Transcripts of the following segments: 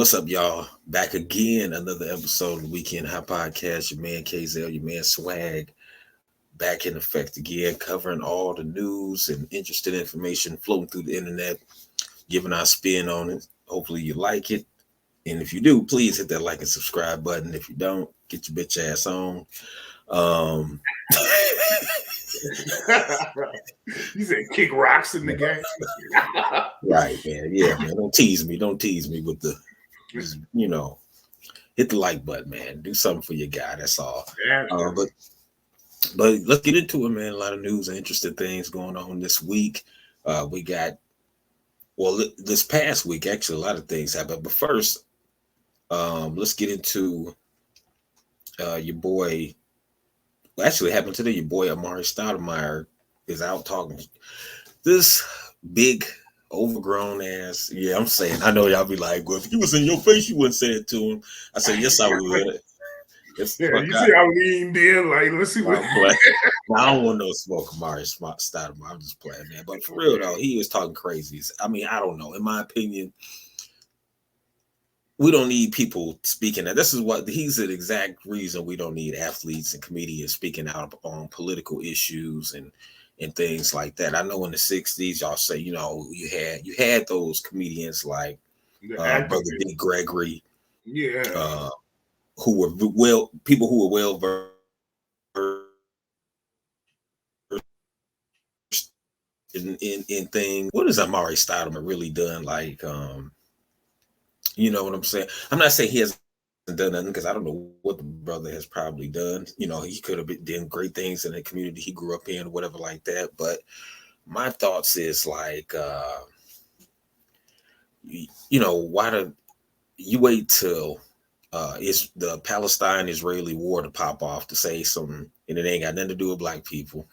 What's up, y'all? Back again, another episode of the Weekend High Podcast. Your man KZL, your man Swag, back in effect again, covering all the news and interesting information floating through the internet, giving our spin on it. Hopefully you like it. And if you do, please hit that like and subscribe button. If you don't, get your bitch ass on. Um You said kick rocks in the game. Right, man. Yeah, man. Don't tease me. Don't tease me with the just, hit the like button, man. Do something for your guy. That's all. Yeah, But let's get into it, man. A lot of news and interesting things going on this week. We got this past week, actually, a lot of things happened. But first, let's get into your boy. Well, actually, happened today. Your boy Amare Stoudemire is out talking. This big, overgrown ass. Yeah, I'm saying. I know y'all be like, well, if he was in your face, you wouldn't say it to him. I said, yes, I would. you see how leaned in? Like, let's see what. I don't want no smoke, Amare Stoudemire. I'm just playing, man. But for real though, he was talking crazy. I mean, I don't know. In my opinion, we don't need people speaking. This is what he's the exact reason we don't need athletes and comedians speaking out on political issues and things like that. I know in the 60s, y'all say, you had those comedians like Brother Big Gregory, who were people who were well versed in things. What has Amare Stoudemire really done? Like, you know what I'm saying? I'm not saying he hasn't done nothing because I don't know what the brother has probably done. He could have been doing great things in the community he grew up in, whatever like that. But my thoughts is like, why do you wait till it's the Palestine-Israeli war to pop off to say something, and it ain't got nothing to do with black people.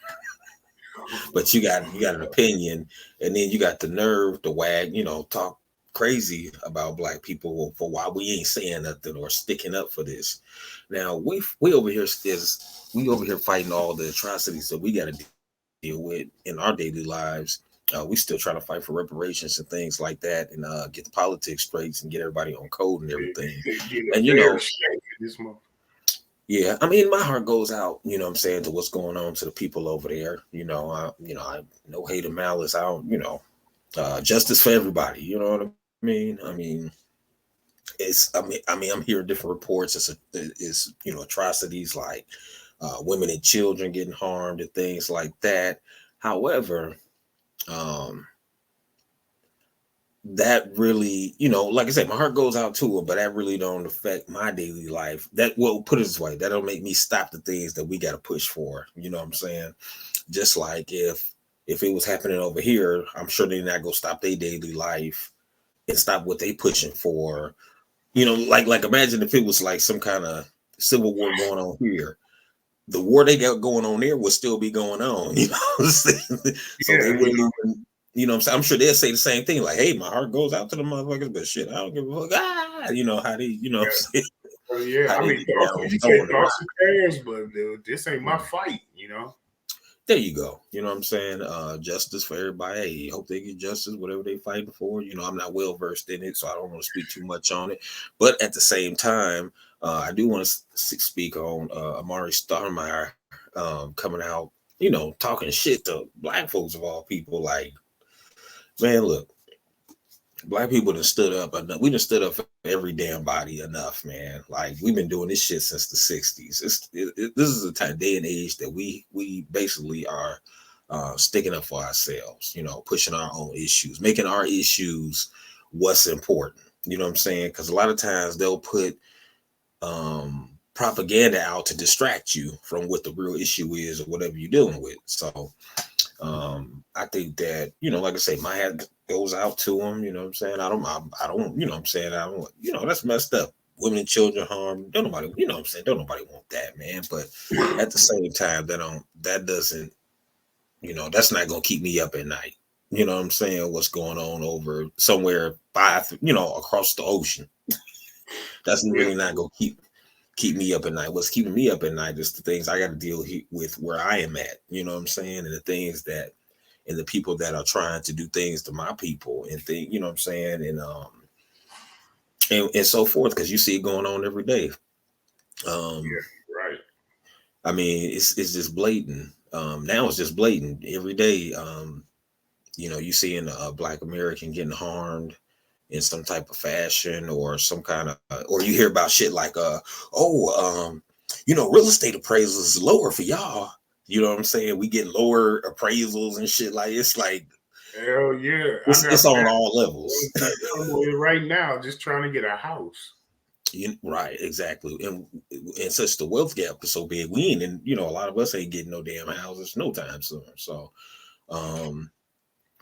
But you got an opinion, and then you got the nerve to wag, talk crazy about black people for why we ain't saying nothing or sticking up for this. Now we over here fighting all the atrocities that we got to deal with in our daily lives. We still trying to fight for reparations and things like that, and get the politics straight and get everybody on code and everything. And yeah, I mean, my heart goes out, what I'm saying, to what's going on to the people over there. I no hate or malice. I don't, justice for everybody. You know what I mean? I'm hearing different reports. It's atrocities like women and children getting harmed and things like that. However, that really, like I said, my heart goes out to it, but that really don't affect my daily life. Put it this way, that don't make me stop the things that we got to push for. You know what I'm saying? Just like if it was happening over here, I'm sure they're not gonna stop their daily life and stop what they pushing for. Like imagine if it was like some kind of civil war going on here. The war they got going on there would still be going on, So they wouldn't even, I'm saying? I'm sure they'll say the same thing, like, hey, my heart goes out to the motherfuckers, but shit, I don't give a fuck. How they, I'm saying? Yeah, I mean, you take thoughts and prayers, but this ain't my fight, There you go. You know what I'm saying? Justice for everybody. Hey, hope they get justice, whatever they fighting for. I'm not well versed in it, so I don't want to speak too much on it. But at the same time, I do want to speak on Amare Stoudemire coming out, talking shit to black folks of all people. Like, man, look, black people done stood up enough. We done stood up for every damn body enough, man. Like, we've been doing this shit since the 60s. This is a day and age that we basically are sticking up for ourselves, pushing our own issues, making our issues what's important. You know what I'm saying? Because a lot of times they'll put propaganda out to distract you from what the real issue is or whatever you're dealing with. So I think that, like I say, my hat goes out to them, you know what I'm saying? I don't, you know what I'm saying? I don't, that's messed up. Women and children harm. Don't nobody, you know what I'm saying? Don't nobody want that, man. But at the same time, that doesn't, that's not going to keep me up at night. You know what I'm saying? What's going on over somewhere across the ocean. That's really not going to keep me up at night. What's keeping me up at night is the things I got to deal with where I am at, you know what I'm saying? And the things and the people that are trying to do things to my people and you know what I'm saying? And and so forth, because you see it going on every day. Yeah, right. I mean, it's just blatant. Now it's just blatant every day. You see a Black American getting harmed in some type of fashion, or some kind of, or you hear about shit like, oh, real estate appraisals is lower for y'all. You know what I'm saying? We get lower appraisals and shit. Like, it's like, Hell yeah. I got it's on family all levels. in turmoil right now just trying to get a house. Right, exactly. And such the wealth gap is so big, we ain't in, a lot of us ain't getting no damn houses no time soon. So um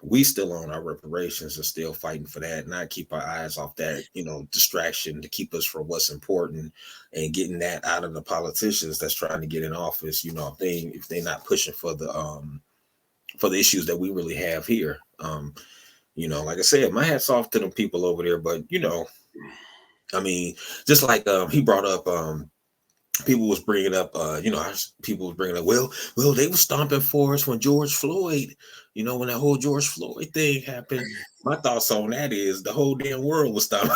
we still on our reparations and still fighting for that, not keep our eyes off that, distraction to keep us from what's important, and getting that out of the politicians that's trying to get in office. If they not pushing for the issues that we really have here. Like I said, my hat's off to them people over there, but I mean, just like he brought up, people was bringing up, people was bringing up, well, they were stomping for us when George Floyd, when that whole George Floyd thing happened. My thoughts on that is the whole damn world was stomping.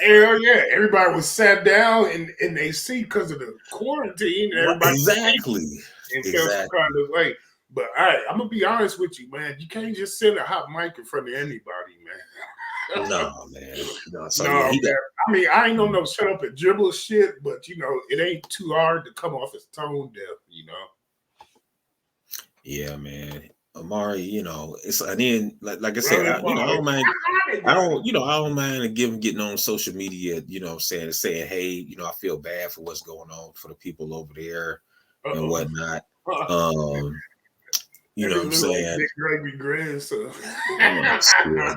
Hell yeah. Everybody was sat down in their seat because of the quarantine, and everybody Exactly. and felt some Exactly. kind of way. But I'm gonna be honest with you, man. You can't just send a hot mic in front of anybody, man. No, man. No, so No, yeah, man. he got. I mean, I ain't on no shut up and dribble shit, but it ain't too hard to come off as tone deaf. Yeah, man. Amare, it's, and then like I said, Really, I don't mind. they got it. I don't mind getting on social media, what I'm saying, and saying, hey, I feel bad for what's going on for the people over there and Uh-oh. whatnot. Um, you That know what nigga I'm look like saying? Dick Gregory grandson.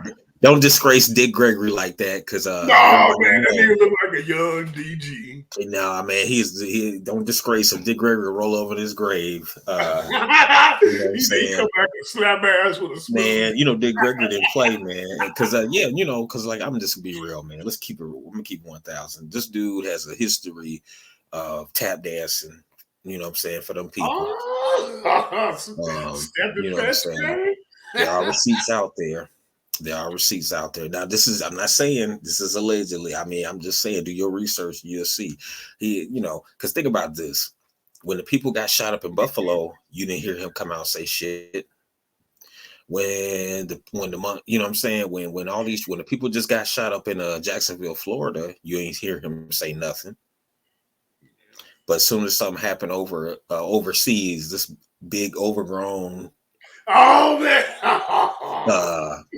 Shit. Don't disgrace Dick Gregory like that, because No, everybody, man, that nigga look like a young DG. no, man, he don't disgrace him. Dick Gregory roll over his grave. You know what I'm He saying? come back and slap ass with a spoon. Man, Dick Gregory didn't play, man. Because because like, I'm just gonna be real, man. Let's keep it. I'm gonna keep 1,000. This dude has a history of tap dancing. You know what I'm saying, for them people. Oh, step You the know what I'm best saying. game. There are receipts out there. There are receipts out there. Now, I'm not saying this is allegedly. I mean, I'm just saying, do your research. You'll see. Because think about this. When the people got shot up in Buffalo, you didn't hear him come out and say shit. When the month, you know what I'm saying, when the people just got shot up in Jacksonville, Florida, you ain't hear him say nothing. But as soon as something happened overseas, this big overgrown Oh man!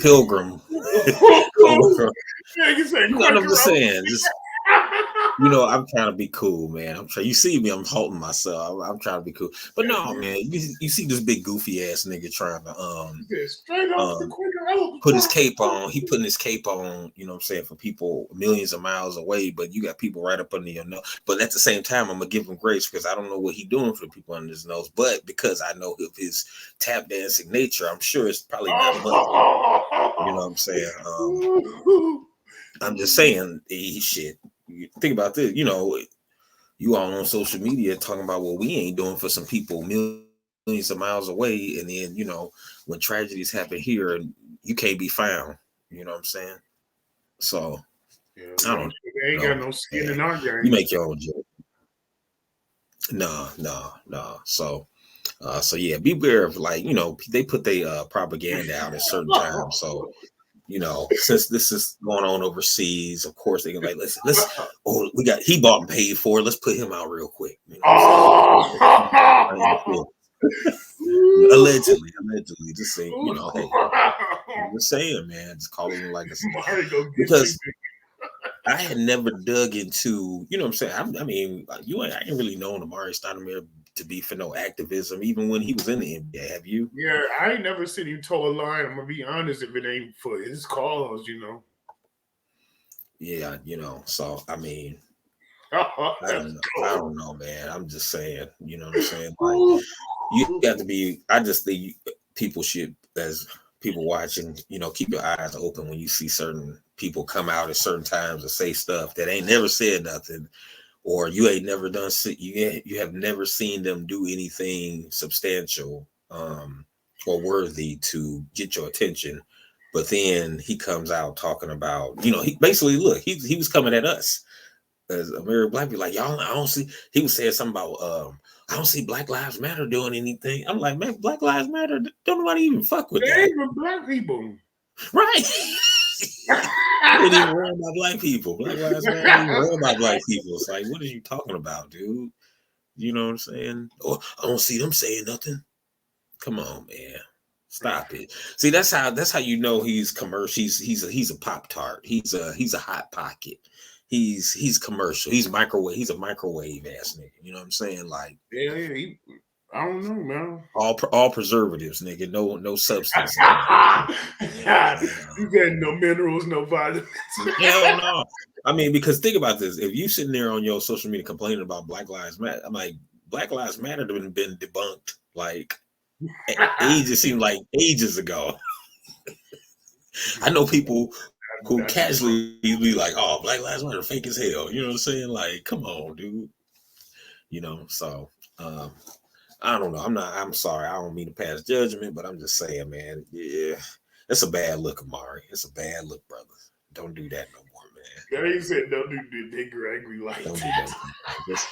pilgrim over, Nigga said I'm Quaker just Oats. saying, just I'm trying to be cool, man. I'm trying. You see me, I'm halting myself. I'm trying to be cool, but no, man. You see this big goofy ass nigga trying to Straight off the um Quaker Oats. put his cape on. He putting his cape on, you know what I'm saying, for people millions of miles away, but you got people right up under your nose. But at the same time, I'm gonna give him grace, because I don't know what he's doing for the people under his nose. But because I know of his tap dancing nature, I'm sure it's probably not much. You know what I'm saying? I'm just saying, shit. You think about this, you all on social media talking about what we ain't doing for some people millions of miles away, and then when tragedies happen here, and you can't be found. You know what I'm saying? So Yeah, I don't man, they ain't know, got no skin man. in our You game. make your own joke. No. So yeah, beware of, like, they put their propaganda out at certain times. So since this is going on overseas, of course they can, like, let's he bought and paid for it. Let's put him out real quick. You know what I'm saying? Oh! Allegedly, just say, hey, I'm just saying, man, just calling him like it's, Mario go get you. because I had never dug into, you know what I'm saying? I mean, I ain't really known Amare Stoudemire to be for no activism, even when he was in the NBA. Have you? Yeah, I ain't never seen him toe a line. I'm gonna be honest, if it ain't for his cause. Yeah, so I mean, That's I cold. don't know, man. I'm just saying, you know what I'm saying? Like, you got to be, I just think people should, as people watching, keep your eyes open when you see certain people come out at certain times and say stuff that ain't never said nothing, or you ain't never done, you have never seen them do anything substantial or worthy to get your attention. But then he comes out talking about, he basically look, he was coming at us as Amare Black people, like, y'all, I don't see. He was saying something about I don't see Black Lives Matter doing anything. I'm like, man, Black Lives Matter, don't nobody even fuck with They that. even black people. Right. He didn't even worry about black people. Black Lives Matter didn't even worry about black people. It's like, what are you talking about, dude? You know what I'm saying? Or I don't see them saying nothing. Come on, man. Stop it. See, that's how you know he's commercial. He's a Pop Tart. He's a Hot Pocket. He's commercial. He's microwave. He's a microwave ass nigga. You know what I'm saying? Like, Yeah, I don't know, man. all preservatives, nigga. No substance. You said no minerals, no vitamins. Hell no. I mean, because think about this. If you sitting there on your social media complaining about Black Lives Matter, I'm like, Black Lives Matter been debunked like ages, seemed like ages ago. I know people who casually be like, "Oh, Black Lives Matter fake as hell." You know what I'm saying? Like, come on, dude. So I don't know. I'm sorry. I don't mean to pass judgment, but I'm just saying, man. Yeah, it's a bad look, Amare. It's a bad look, brother. Don't do that no more, man. Yeah, he said don't do the nigger angry like Don't do that. that.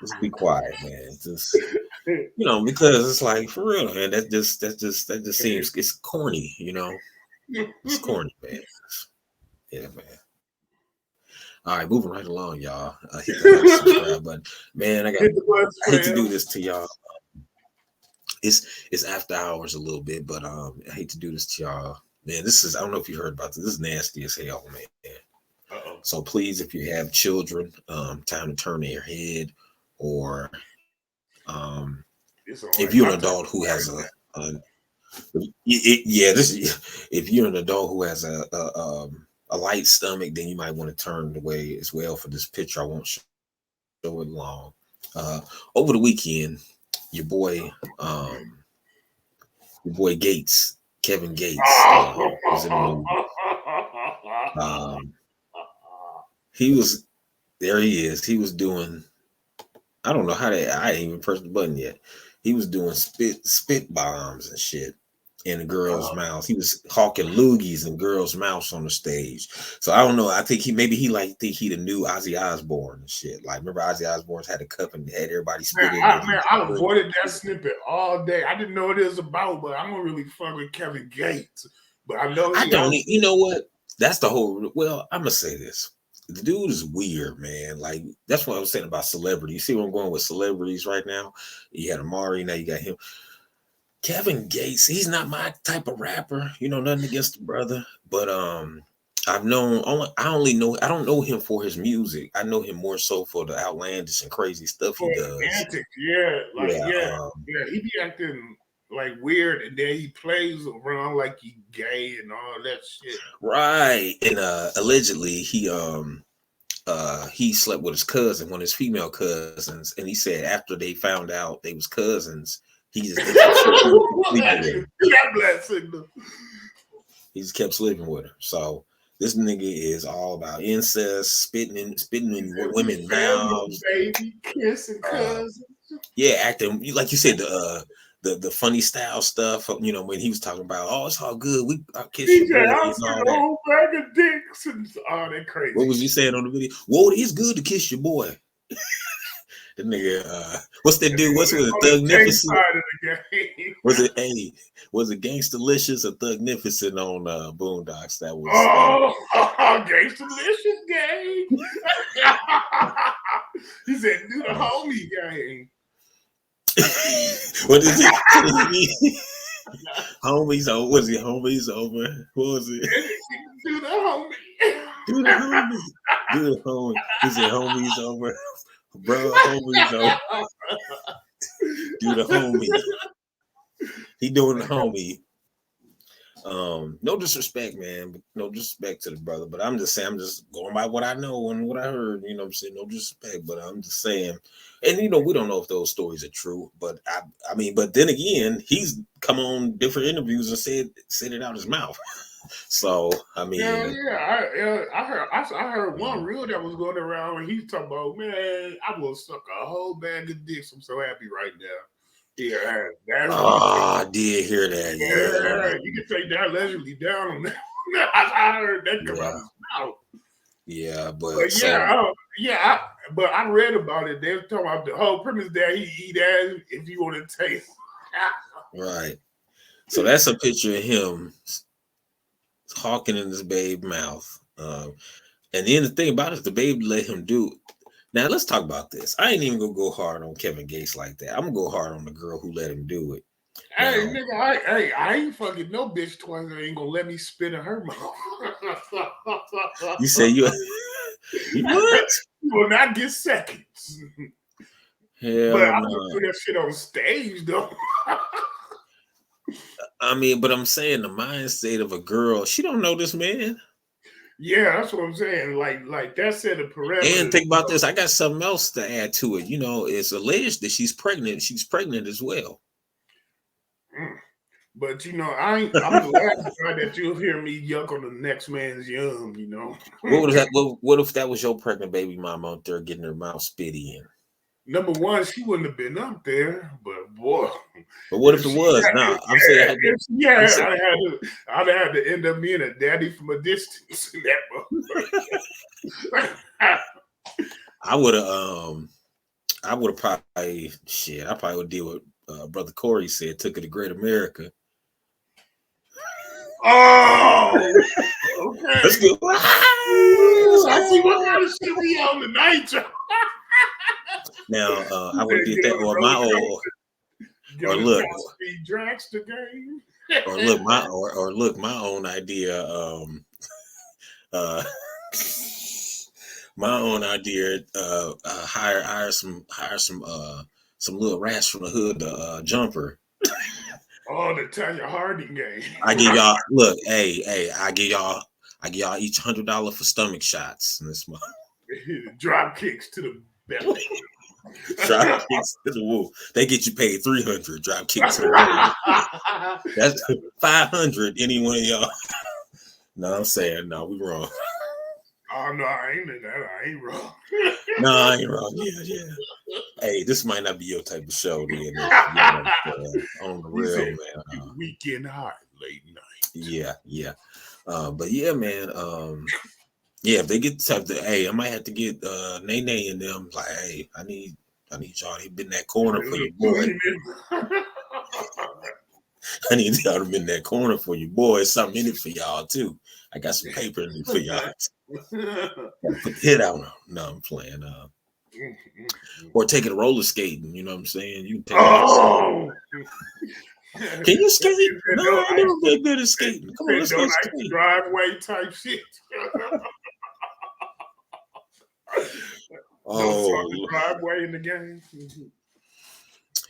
Just be quiet, man. Just because it's like for real, man. That just seems it's corny. It's corny, man. Yeah, man. All right, moving right along, y'all. Hit the like, subscribe button, man. I hate to do this to y'all. It's after hours a little bit, but I hate to do this to y'all, man. I don't know if you heard about this. This is nasty as hell, man. Uh-oh. So please, if you have children, time to turn their head, or if you're an adult who has if you're an adult who has a light stomach, then you might want to turn away as well for this picture. I won't show it long. Over the weekend, your boy Gates, Kevin Gates, was in the news. He was there. He is. He was doing. I don't know how I ain't even pressed the button yet. He was doing spit bombs and shit in the girls' mouths. He was hawking loogies in girls' mouths on the stage. So I don't know. I think he think he the new Ozzy Osbourne and shit. Like, remember Ozzy Osbourne's had a cup and had everybody spit in it. I avoided that snippet all day. I didn't know what it was about, but I don't really fuck with Kevin Gates. But I know I don't. You know what? That's the whole. Well, I'm gonna say this. The dude is weird, man. Like, that's what I was saying about celebrity. You see where I'm going with celebrities right now? You had Amare, now you got him. Kevin Gates, he's not my type of rapper. Nothing against the brother. But I don't know him for his music. I know him more so for the outlandish and crazy stuff he does. Antics, he be acting like weird, and then he plays around like he gay and all that shit. Right. And allegedly he slept with his cousin, one of his female cousins, and he said after they found out they was cousins, he just kept sleeping with her. So this nigga is all about incest, spitting in women's mouths, baby, kissing cousins. Yeah, acting like you said, the funny style stuff. When he was talking about, oh, it's all good. I'll kiss you. I'll a whole bag of dicks and all that crazy. What was he saying on the video? Whoa, it's good to kiss your boy. The nigga, what's that dude? What's with the Thugnificent? Was it Gangstalicious or Thugnificent on Boondocks? That was Gangstalicious gang. He said, "Do the homie gang." What is it? Homies over. Was it homies over? What was it? Do the homie. Do the homie. Do the homie. He said homies over. Bro, homies over. Do the homie. He doing the homie. No disrespect, man. No disrespect to the brother, but I'm just saying, I'm just going by what I know and what I heard. You know what I'm saying? No disrespect, but I'm just saying. And we don't know if those stories are true, but I mean, but then again, he's come on different interviews and said it out his mouth. So I mean, I heard one reel that was going around when he's talking about, man, I will suck a whole bag of dicks. I'm so happy right now. Yeah, that's I did hear that. yeah, you can take that allegedly down on that. I heard that come out his mouth. Yeah, but but I read about it. They were talking about the whole premise that he eat ass if you want to taste. Right. So that's a picture of him talking in his babe mouth. And then the thing about it is the babe let him do. Now let's talk about this. I ain't even gonna go hard on Kevin Gates like that. I'm gonna go hard on the girl who let him do it. Hey, nigga, I ain't fucking no bitch twice that ain't gonna let me spit in her mouth. You say you what? You will not get seconds. Hell but I'm no. gonna do that shit on stage though. I mean, but I'm saying the mindset of a girl, she don't know this man. Yeah, that's what I'm saying. Like that said the parameters. And think about this. I got something else to add to it. You know, it's alleged that she's pregnant. She's pregnant as well. But you know, I'm the last guy that you'll hear me yuck on the next man's yum. You know. What was that? What if that was your pregnant baby mama out there getting her mouth spit in? Number one, she wouldn't have been up there, but boy. But what if it was? No, I'm saying, I'd have to end up being a daddy from a distance. In that I would have probably shit. I probably would deal with Brother Corey said, took it to Great America. Oh, okay. Let's go. I see what kind of shit we on tonight, Joe. Now I would did that, or my old, or look, dragster game, or look my own idea. My own idea. Hire some little rats from the hood to jumper. Oh, the Tanya Harding game. I give y'all look, hey, I give y'all each $100 for stomach shots in this month. Drop kicks to the belly. Drop kicks to the woo. They get you paid $300. Drop kicks to the woo. That's $500. Any one of y'all. No, I'm saying no. We wrong. Oh no, I ain't in that. I ain't wrong. No, I ain't wrong. Yeah. Hey, this might not be your type of show, then. On the real, man. Weekend high, late night. Yeah. But yeah, man. Yeah, if they get the type that, hey, I might have to get Nene and them. Like, hey, I need y'all to be in that corner for your boy. I need y'all to be in that corner for your boy. It's something in it for y'all too. I got some paper in it for y'all. Put the hit out. No, I'm playing. Or take it roller skating. You know what I'm saying? You take Can you skate? No, I never been good at skating. Come on, let's go skate. Driveway type shit. Oh, driveway in the game.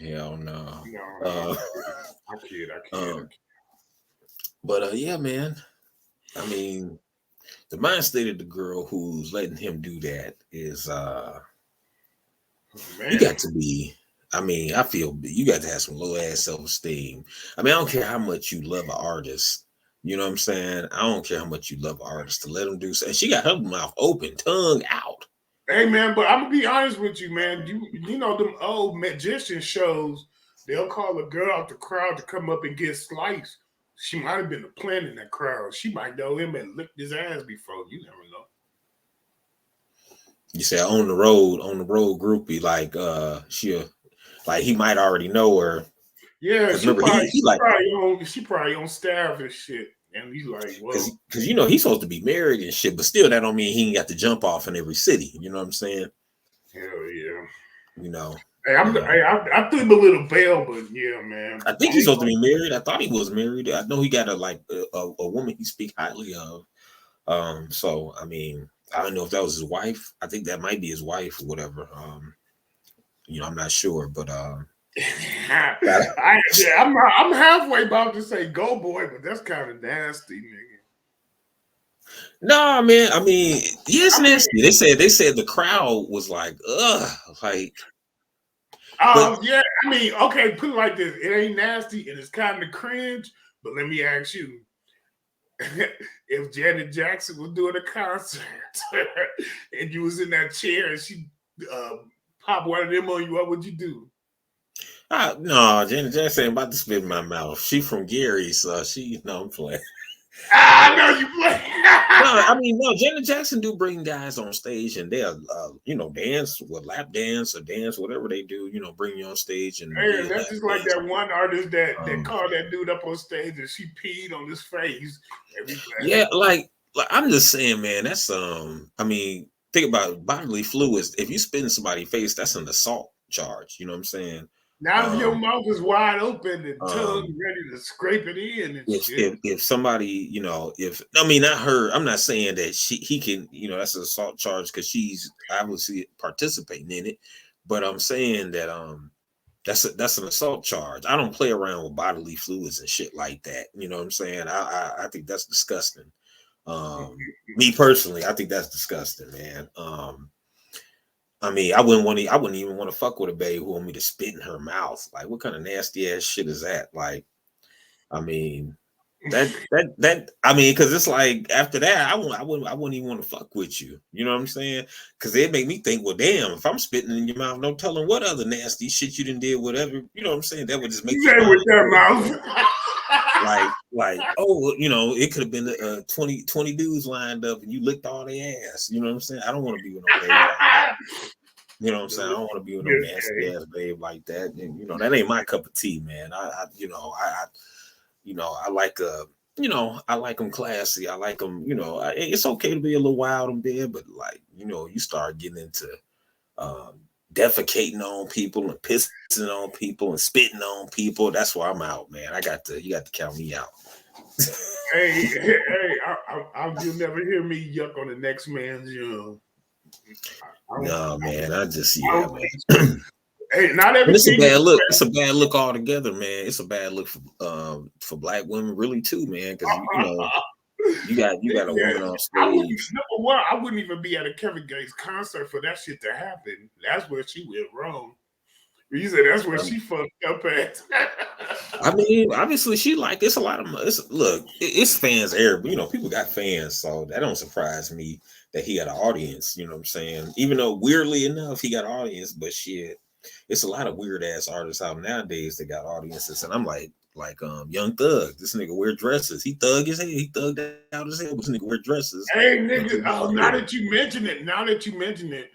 Hell no. I kid. But yeah, man. I mean, the mind state of the girl who's letting him do that is you got to be. I mean, I feel you got to have some low ass self-esteem. I mean, I don't care how much you love an artist. You know what I'm saying? I don't care how much you love an artist to let them do so. And she got her mouth open, tongue out. Hey man, but I'm gonna be honest with you, man. You know them old magician shows, they'll call a girl out the crowd to come up and get sliced. She might have been a plant in that crowd. She might know him and licked his ass before. You never know. You say on the road groupie, like he might already know her. Yeah, she probably on staff and shit. And he's like, well, because you know he's supposed to be married and shit, but still that don't mean he ain't got to jump off in every city. You know what I'm saying? Hell yeah. You know. Hey, I threw him a little bail, but yeah, man. I think he's supposed to be married. I thought he was married. I know he got a woman he speak highly of. So I mean, I don't know if that was his wife. I think that might be his wife or whatever. You know, I'm not sure, but I'm halfway about to say go boy, but that's kind of nasty, nigga. No, man. I mean, yes, nasty. They said the crowd was like, ugh, like. Yeah. I mean, okay, put it like this: it ain't nasty and it's kind of cringe. But let me ask you: if Janet Jackson was doing a concert and you was in that chair and she popped one of them on you, what would you do? No, Janet Jackson ain't about to spit in my mouth. She from Gary, so I'm playing. I know you play. No, I mean, no, Janet Jackson do bring guys on stage and they'll, dance with lap dance or dance, whatever they do, bring you on stage and Hey, get that's lap just like dance. that one artist that Um, called that dude up on stage and she peed on his face. yeah, like I'm just saying, man, that's, I mean, think about bodily fluids. If you spit in somebody's face, that's an assault charge. You know what I'm saying? Now your Um, mouth is wide open and tongue um, ready to scrape it in and if shit. if somebody, if I mean not her, I'm not saying that he can, that's an assault charge because she's obviously participating in it, but I'm saying that that's an assault charge. I don't play around with bodily fluids and shit like that. You know what I'm saying? I think that's disgusting. Me personally, I think that's disgusting, man. I mean, I wouldn't even want to fuck with a babe who want me to spit in her mouth. Like, what kind of nasty ass shit is that? Like, I mean, I mean, because it's like after that, I wouldn't even want to fuck with you. You know what I'm saying? Because it make me think, well, damn, if I'm spitting in your mouth, no telling what other nasty shit you done did, whatever. You know what I'm saying? That would just make You you say want with to that go. mouth. Like, oh, it could have been 20 dudes lined up and you licked all their ass. You know what I'm saying? I don't want to be with no babe like that. You know what I'm saying? I don't want to be with no nasty ass babe like that. And that ain't my cup of tea, man. I like I like them classy. I like them, it's okay to be a little wild in bed, but like, you start getting into um defecating on people and pissing on people and spitting on people. That's why I'm out, man. You got to count me out. You'll never hear me yuck on the next man's young. No, man. I Yeah, don't think so. man. Hey, not And it's a everything is bad look. It's a bad look altogether, man. It's a bad look for black women, really too, man. Because you got a woman on stage. number one, I wouldn't even be at a Kevin Gates concert for that shit to happen. That's where she went wrong. You said that's where she fucked up at. I mean, obviously, it's a lot of it's fans air. People got fans, so that don't surprise me that he got an audience. You know what I'm saying? Even though weirdly enough, he got an audience, but shit, it's a lot of weird ass artists out nowadays that got audiences, and I'm like Young Thug. This nigga wear dresses. He thug his head. He thugged out his head. This nigga wear dresses. Hey, nigga. Oh, now that you mention it,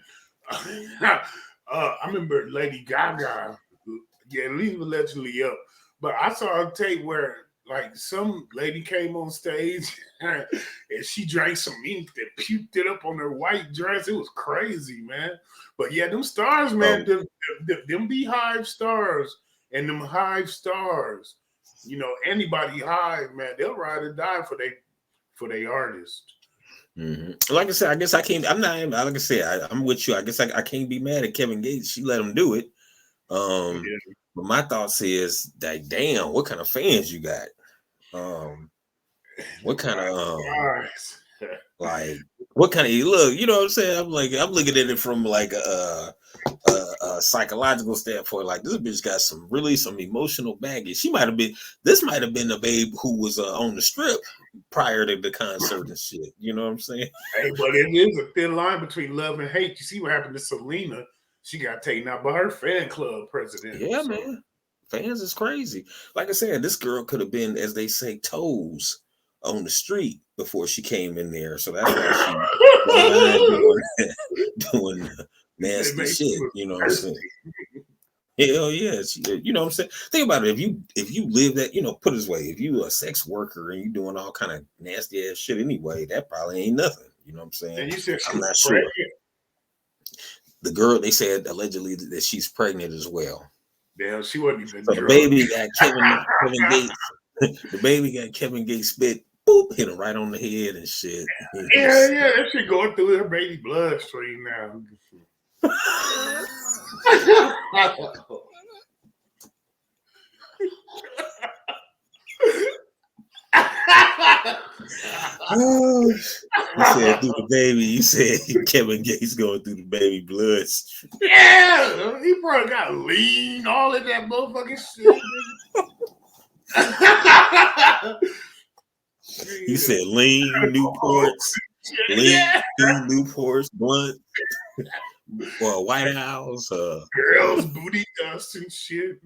I remember Lady Gaga. Yeah, leave allegedly up. But I saw a tape where like some lady came on stage and she drank some ink that puked it up on her white dress. It was crazy, man. But yeah, them stars, man, them Beehive stars and them Hive stars, anybody Hive, man, they'll ride or die for they artist. Mm-hmm. Like I said, I guess I can't. I'm not. Like I said, I'm with you. I guess I can't be mad at Kevin Gates. She let him do it. But my thoughts is that damn, what kind of fans you got? What kind of like what kind of look? You know what I'm saying? I'm looking at it from like a psychological standpoint. Like this bitch got some emotional baggage. This might have been the babe who was on the strip prior to the concert and shit. You know what I'm saying? Hey, but it is a thin line between love and hate. You see what happened to Selena? She got taken out by her fan club president. Yeah, man. Fans is crazy. Like I said, this girl could have been, as they say, toes on the street before she came in there. So that's why she doing nasty shit. You know what I'm saying? Hell yeah. You know what I'm saying? Think about it. If you live that, put it this way, if you a sex worker and you doing all kind of nasty ass shit anyway, that probably ain't nothing. You know what I'm saying? And you said I'm not sure. The girl, they said allegedly that she's pregnant as well. Damn, she wasn't even so drunk. The baby got Kevin Gates. The baby got Kevin Gates spit, boop, hit him right on the head and shit. Yeah, that shit going through her baby bloodstream now. You said through the baby. You said Kevin Gates going through the baby blood. Yeah, he probably got lean, all of that motherfucking shit. He said lean Newports, lean Newports, blunt, White House, Girls, booty dust and shit.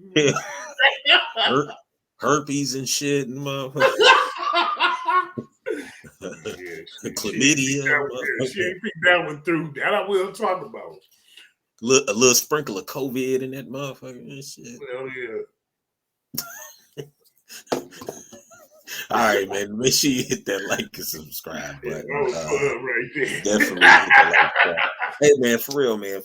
herpes and shit, and motherfucker. Yeah, Chlamydia, she ain't picked that one through. That I will talk about. a little sprinkle of COVID in that motherfucker and shit. Well, yeah. All right, man. Make sure you hit that like and subscribe button. That was fun right there. Definitely hit the like button. Hey, man, for real, man.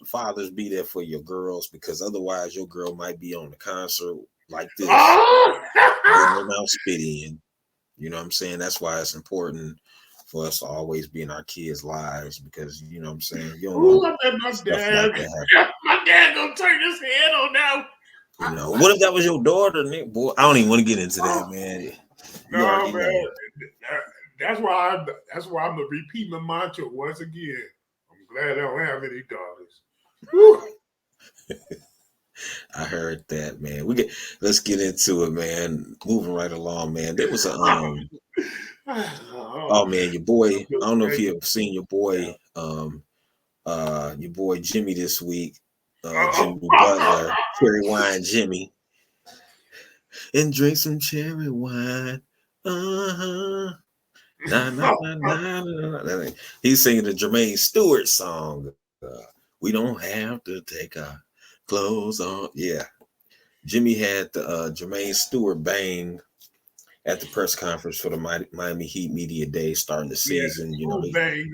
Fathers, be there for your girls, because otherwise your girl might be on the concert like this. They're now Spittin. You know what I'm saying? That's why it's important for us to always be in our kids' lives, because you know what I'm saying. You don't want my stuff dad. like that. My dad gonna turn his head on now. You know, what if that was your daughter, Nick? Boy, I don't even want to get into that, man. No, man. That's why I'm gonna repeat my mantra once again. I'm glad I don't have any daughters. I heard that, man. Let's get into it, man. Moving right along, man. There was a oh man, your boy. I don't know if you have seen your boy Jimmy this week. Jimmy Butler, cherry wine Jimmy. And drink some cherry wine. Nah, nah, nah, nah, nah. He's singing the Jermaine Stewart song. We don't have to take our clothes off. Yeah. Jimmy had the Jermaine Stewart bang at the press conference for the Miami Heat Media Day starting the season. You know, they getting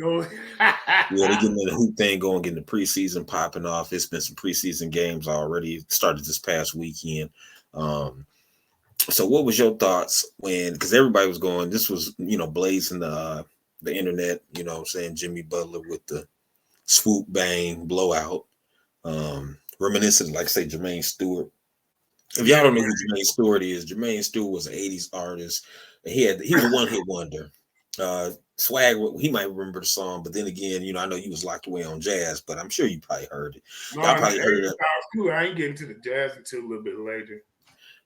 the hoop thing going, getting the preseason popping off. It's been some preseason games already. It started this past weekend. So what was your thoughts because everybody was going, this was, blazing the internet, you know what I'm saying, Jimmy Butler with the swoop bang blowout, reminiscent, like say, Jermaine Stewart. If y'all don't know who Jermaine Stewart was an 80s artist. And he was a one-hit wonder. Swag, he might remember the song, but then again, I know you was locked away on jazz, but I'm sure you probably heard it. Y'all probably heard it. I ain't getting to the jazz until a little bit later.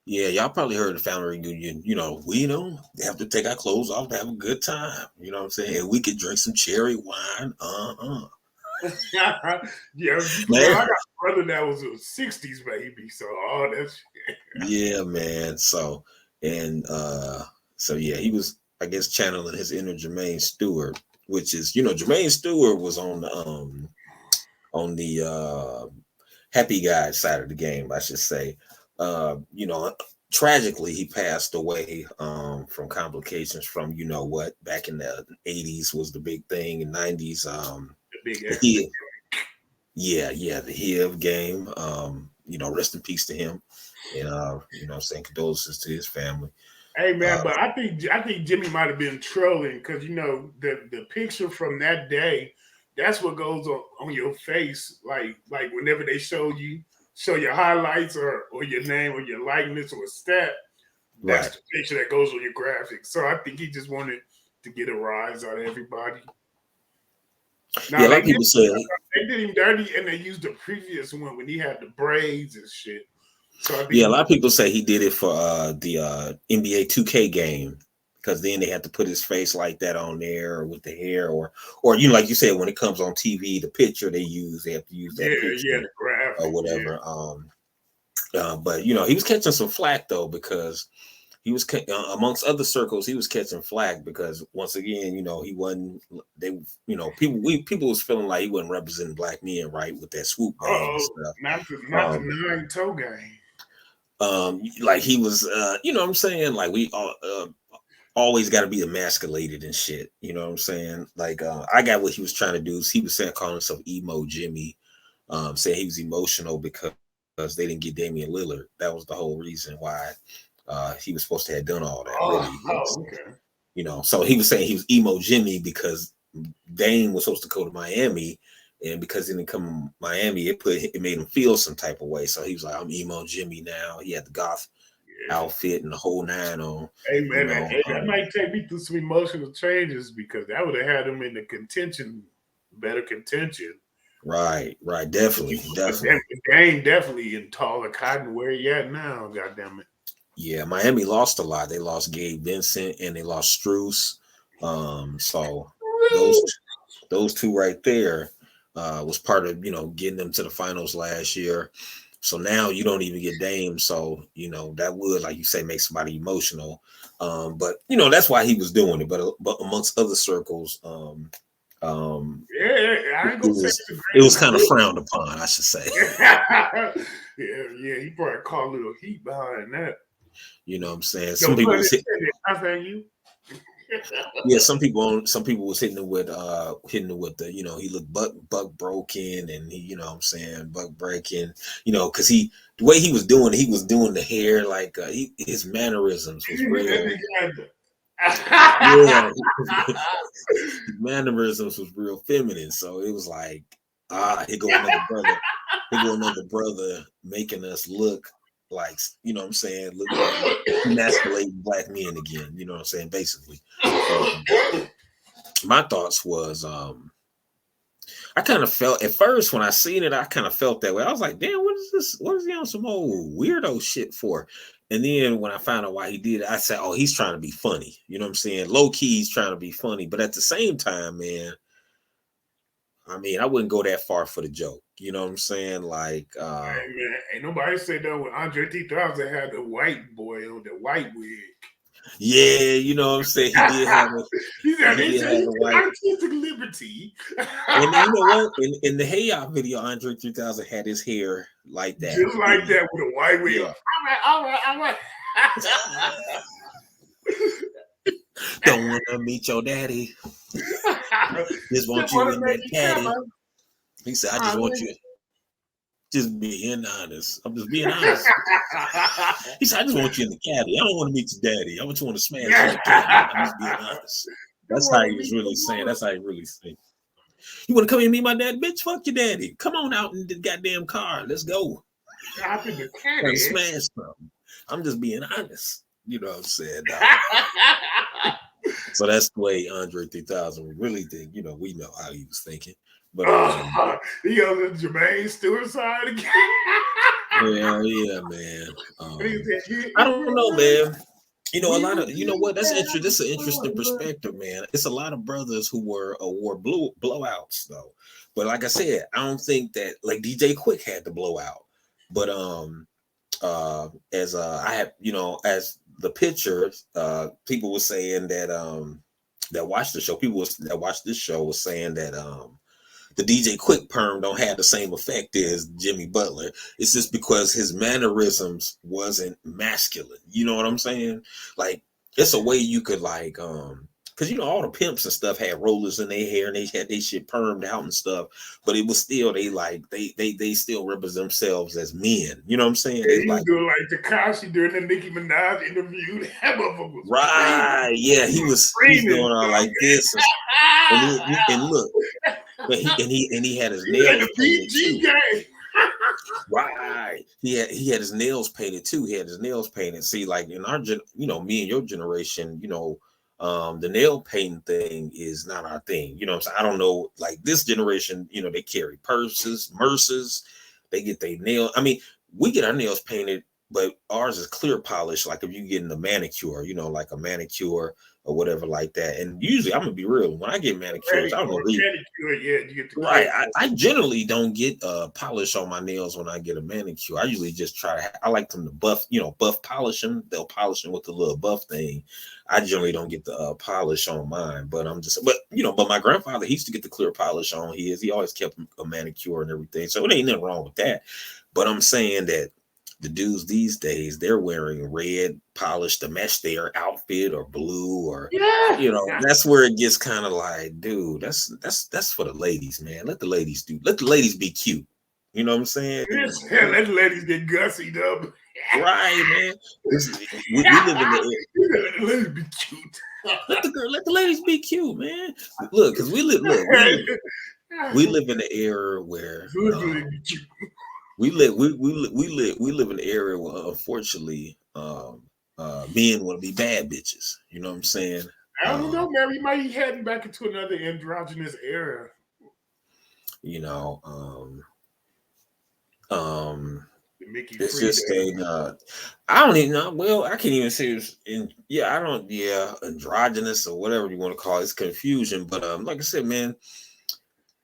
Yeah, y'all probably heard the family reunion. We don't have to take our clothes off to have a good time. You know what I'm saying? And we could drink some cherry wine. Yeah, man. I got a brother that was a 60s baby, so all that shit. Yeah, man. So yeah, he was, I guess, channeling his inner Jermaine Stewart, which is, Jermaine Stewart was on the happy guy side of the game, I should say. Tragically, he passed away from complications from, back in the 80s was the big thing, in 90s. The HIV game. Rest in peace to him. And saying condolences to his family. Hey man, but I think Jimmy might have been trolling because the picture from that day, that's what goes on your face, like whenever they show your highlights or your name or your likeness or a stat, that's the picture that goes on your graphics. So I think he just wanted to get a rise out of everybody. Now, a lot of people say they did him dirty, and they used the previous one when he had the braids and shit. So I think a lot of people say he did it for the NBA 2K game, because then they have to put his face like that on there, or with the hair, or like you said, when it comes on TV, the picture they have to use that picture, the graphic, or whatever. But he was catching some flack though, because he was amongst other circles, he was catching flack because once again, he wasn't. People was feeling like he wasn't representing black men right with that swoop bang and stuff. Not the 9-toe game. Like he was, you know what I'm saying? Like we always got to be emasculated and shit. You know what I'm saying? Like I got what he was trying to do. He was saying, calling himself emo Jimmy, saying he was emotional because they didn't get Damian Lillard. That was the whole reason why he was supposed to have done all that. Okay. So he was saying he was emo Jimmy because Dame was supposed to go to Miami. And because he didn't come to Miami, it made him feel some type of way. So he was like, I'm emo Jimmy now. He had the goth outfit and the whole 9 on. Hey, man, that might take me through some emotional changes because that would have had him in the better contention. Right. Definitely. Dame definitely in taller cotton. Where he at now, goddammit. Yeah, Miami lost a lot. They lost Gabe Vincent and they lost Strus. So those two right there. was part of getting them to the finals last year. So now you don't even get Dame. So that would, like you say, make somebody emotional. But that's why he was doing it. But amongst other circles, Yeah, I ain't it gonna say was he's the it was greatest. kind of frowned upon, I should say. Yeah, he probably caught a little heat behind that. You know what I'm saying? No Some people pun was intended. I say you. Yeah, some people was hitting it with the, he looked buck broken, and he, what I'm saying, buck breaking, because the way he was doing the hair, like his mannerisms was real. Yeah, his mannerisms was real feminine. So it was like, here go another brother making us look like, what I'm saying, look like emasculating black men again. You know what I'm saying, basically. Um, my thoughts was I kind of felt at first when I seen it, I kind of felt that way. I was like, damn, what is this? What is he on some old weirdo shit for? And then when I found out why he did it, I said, oh, he's trying to be funny. You know what I'm saying? Low key, he's trying to be funny. But at the same time, man, I mean, I wouldn't go that far for the joke. You know what I'm saying? Like, Hey, man, ain't nobody said that when Andre 3000 had the white boy on the white wig. yeah, you know what I'm saying? He did have He said, a white. artistic liberty. And you know what? In the Hey Ya video, Andre 3000 had his hair like that. Just like that with a white wig. Yeah. All right. Don't want to meet your daddy. Just want you in that caddy. He said, I just want you. Just being honest. I'm just being honest. He said, I just want you in the caddy. I don't want to meet your daddy. I want you to smash in the caddy. I'm just being honest. That's how he was really saying. That's how he really saying. You want to come here and meet my dad? Bitch, fuck your daddy. Come on out in the goddamn car. Let's go. Hop in the caddy. Smash something. I'm just being honest. You know what I'm saying? So that's the way Andre 3000 would really think. We know how he was thinking. But he goes to Jermaine Stewart side again. yeah, man. I don't know, man. A lot of what? That's interesting. This is an interesting perspective, man. It's a lot of brothers who wore blowouts though. But like I said, I don't think that like DJ Quick had the blowout. But as I have, as the picture, people were saying that that watched the show, that watched this show was saying that the DJ Quick perm don't have the same effect as Jimmy Butler. It's just because his mannerisms wasn't masculine. You know what I'm saying? Like it's a way you could like because all the pimps and stuff had rollers in their hair and they had their shit permed out and stuff, but it was still they still represent themselves as men. You know what I'm saying? Yeah, he was doing like Tekashi during the Nicki Minaj interview. That motherfucker was right. crazy. Yeah, he's doing all like this, and look, but he had his nails painted too. Right. He had his nails painted too. He had his nails painted. See, like in our me and your generation, the nail painting thing is not our thing. You know what I'm saying? I don't know, like this generation, they carry purses, merces, they get their nail. I mean, we get our nails painted, but ours is clear polish. Like if you get in a manicure, like a manicure or whatever like that. And usually I'm gonna be real, when I get manicures, I don't know. You get the right. I generally don't get polish on my nails when I get a manicure. I usually just I like them to buff, buff polish them. They'll polish them with the little buff thing. I generally don't get the polish on mine, but but my grandfather, he used to get the clear polish on his. He always kept a manicure and everything. So it ain't nothing wrong with that. But I'm saying that the dudes these days, they're wearing red polish to match their outfit or blue or that's where it gets kind of like, dude, that's for the ladies, man. Let the ladies be cute. You know what I'm saying? Let the ladies get gussied up. Right, man. We live in the let the ladies be cute. Let the ladies be cute, man. Look, because we live in the era where we live in an area where unfortunately men want to be bad bitches. You know what I'm saying? I don't know, man. We might be heading back into another androgynous era. It's just I don't even know. Well, I can't even say it's androgynous or whatever you want to call it. It's confusion. But like I said, man,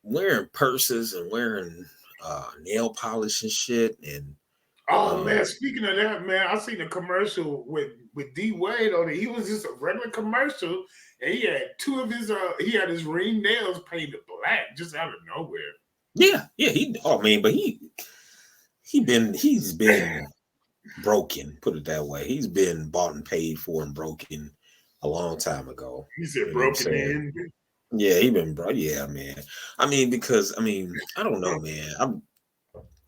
wearing purses and wearing nail polish and shit, and Oh um, man, speaking of that, man, I seen a commercial with D Wade on it. He was just a regular commercial, and he had two of his he had his ring nails painted black just out of nowhere. yeah, he. Oh man, but he's been broken. Put it that way. He's been bought and paid for and broken a long time ago. He said You know what I'm broken saying? in. Yeah, he been bro. Yeah, man. I mean, because I mean, I don't know, man.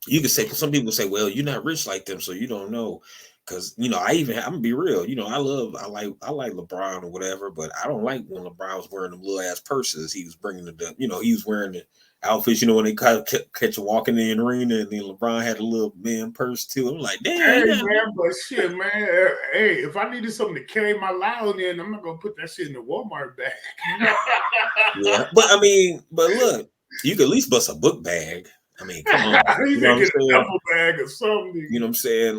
You can say some people say, well, you're not rich like them, so you don't know. Because I'm gonna be real. I like LeBron or whatever, but I don't like when LeBron was wearing them little ass purses. He was bringing he was wearing the outfits. When they catch you walking in the arena, and then LeBron had a little man purse too. I'm like, damn, Hey he got. man, but shit, man. Hey, if I needed something to carry my loud in, I'm not gonna put that shit in the Walmart bag. Yeah, but I mean, but look, you could at least bust a book bag. I mean, come on, You you know can what I'm get a saying? duffel bag or something. You know what I'm saying?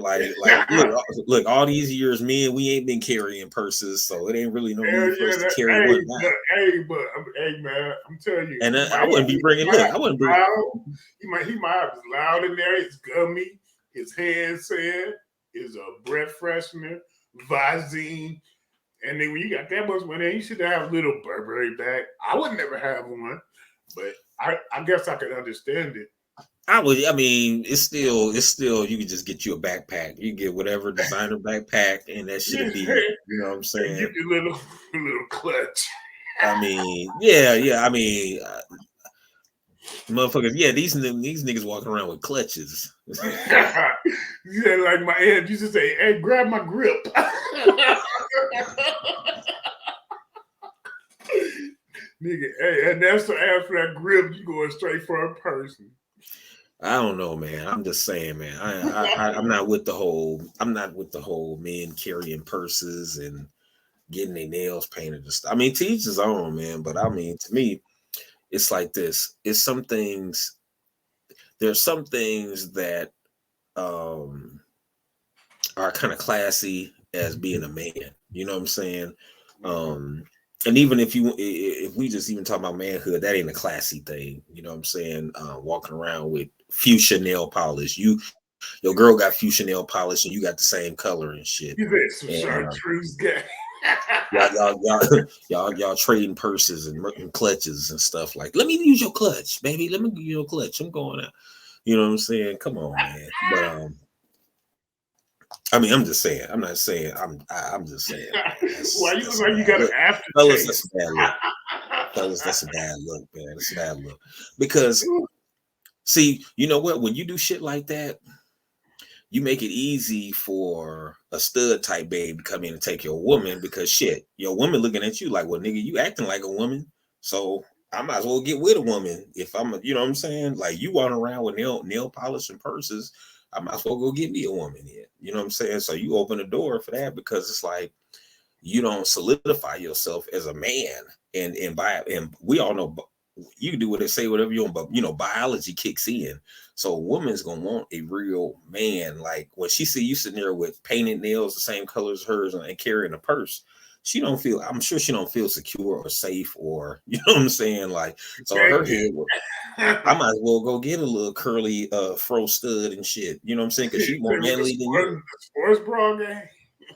Look, all these years, men, we ain't been carrying purses, so it ain't really no Hell need for yeah, us to carry one now. hey man, I'm telling you, And he I might wouldn't have, be he bringing. might Look, have I wouldn't his bring. loud, he might have his loud in there, his gummy, his hand sand, his breath freshener, Visine, and then when you got that much money, you should have a little Burberry bag. I would never have one, but I guess I could understand it. I would. I mean, it's still. You could just get you a backpack. You get whatever designer backpack, and that should be. You know what I'm And saying? give you a little clutch. I mean, yeah. I mean, motherfuckers. Yeah, these niggas walking around with clutches. Yeah, like my aunt used to say, "Hey, grab my grip." Nigga, hey, and that's the after that grip, you going straight for a person. I don't know, man. I'm just saying, man. I'm not with the whole. I'm not with the whole men carrying purses and getting their nails painted and stuff. I mean, to each his own, man. But I mean, to me, it's like this. It's some things. There's some things that um are kind of classy as being a man. You know what I'm saying? Um, and even if we just even talk about manhood, that ain't a classy thing. You know what I'm saying? Walking around with fuchsia nail polish. Your girl got fuchsia nail polish, and you got the same color and shit. You bet some And chartreuse guy. y'all trading purses and clutches and stuff like. Let me use your clutch, baby. Let me use your clutch. I'm going out. You know what I'm saying? Come on, man. But I mean, I'm just saying. I'm not saying. I'm just saying, man. Why you That's look a like you bad got an look, fellas. aftertaste? That's a bad look, fellas. That's a bad look, man. That's a bad look. Because see, you know what? When you do shit like that, you make it easy for a stud type babe to come in and take your woman because shit, your woman looking at you like, well, nigga, you acting like a woman, so I might as well get with a woman if you know what I'm saying? Like you walking around with nail polish and purses, I might as well go get me a woman here. You know what I'm saying? So you open the door for that because it's like you don't solidify yourself as a man, and we all know you can do what they say, whatever you want, but biology kicks in. So a woman's gonna want a real man. Like when she see you sitting there with painted nails the same color as hers and carrying a purse, she don't feel. I'm sure she don't feel secure or safe, or you know what I'm saying. Like so, in her head, well, I might as well go get a little curly fro stud and shit. You know what I'm saying? Because she more With manly than you. the sports bra game.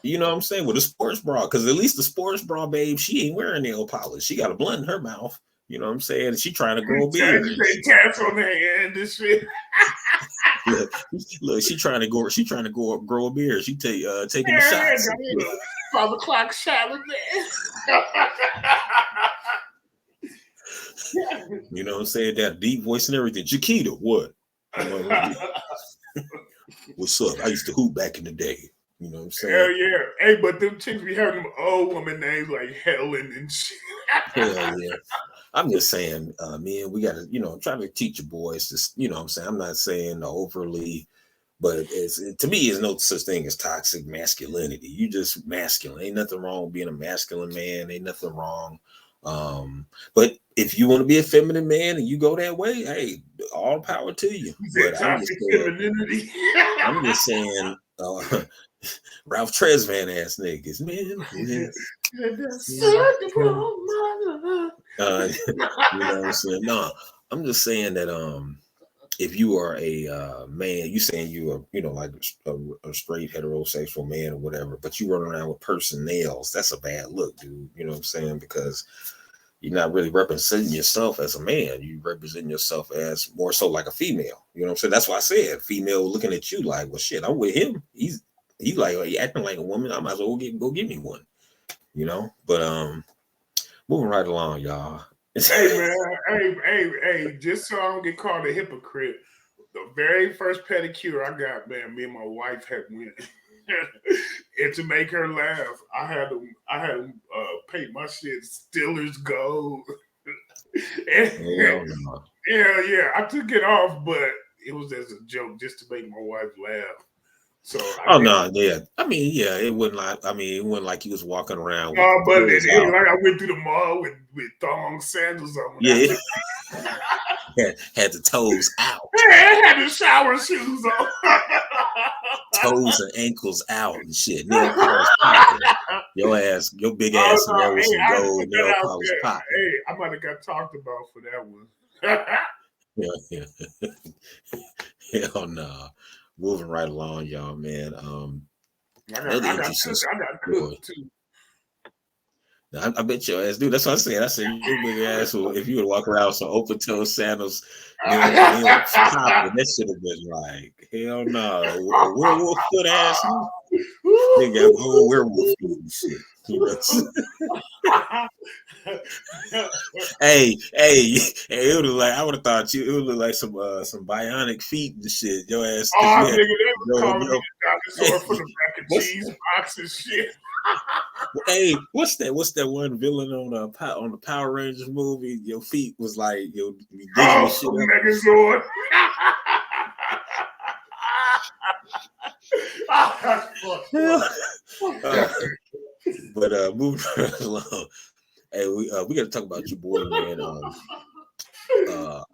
You know what I'm saying? With a sports bra, because at least the sports bra, babe, she ain't wearing nail polish. She got a blunt in her mouth. You know what I'm saying? She trying to grow a beard. You take tats on the hand and shit. Look, she trying to grow. She trying to grow a beard. She taking the Yeah, shots. got a little 5 o'clock shot in there. You know what I'm saying? That deep voice and everything. Chiquita, what? What's up? I used to hoop back in the day. You know what I'm saying? Hell yeah. Hey, but them chicks be having them old woman names like Helen and shit. Hell yeah. I'm just saying, man, we got to, try to teach your boys this, you know what I'm saying? I'm not saying overly, but to me, there's no such thing as toxic masculinity. You just masculine. Ain't nothing wrong with being a masculine man. Ain't nothing wrong. But if you want to be a feminine man and you go that way, hey, all power to you. But toxic femininity. I'm just saying, Ralph Tresvant ass niggas, man. You know what I'm saying? No, I'm just saying that if you are a man, you saying you are, like a straight heterosexual man or whatever, but you run around with personnels, that's a bad look, dude. You know what I'm saying? Because you're not really representing yourself as a man. You represent yourself as more so like a female. You know what I'm saying? That's why I said female looking at you like, well, shit, I'm with him. He's like, he acting like a woman. I might as well go get me one. But moving right along, y'all. Hey man, hey, just so I don't get called a hypocrite, the very first pedicure I got, man, me and my wife had went. And to make her laugh, I had to paint my shit Steelers gold. And, Hell no. yeah, I took it off, but it was as a joke just to make my wife laugh. So I Oh did. no, yeah. I mean, yeah, it wasn't like it wasn't like he was walking around with No, but clothes it was out. like I went through the mall with thong sandals on. Yeah, had the toes out, I had the shower shoes on. toes and ankles out and shit. Nail polish popping. Your big Oh ass in no! there with Hey, some I had to gold put that nail out polish there. popping. Hey, I might have got talked about for that one. Yeah, yeah. Hell no. Moving right along, y'all, man. Another I got interesting cooked. I got story. cooked too. I bet your ass, dude. That's what I said. I said your big ass. If you would walk around with some open toe sandals, nail popping, that should have been like hell no. A werewolf foot ass. They got whole werewolf feet and shit. Hey, it would look like I would have thought it would look like some bionic feet and shit. Your ass because Oh, you nigga, had they was calling me yo, the hey, dinosaur from the mac and what's cheese box and shit. what's that one villain on the Power Rangers movie? Your feet was like be digging the Oh, shit up. Megazord. Yeah. But moving right along. Hey, we got to talk about your boy, man.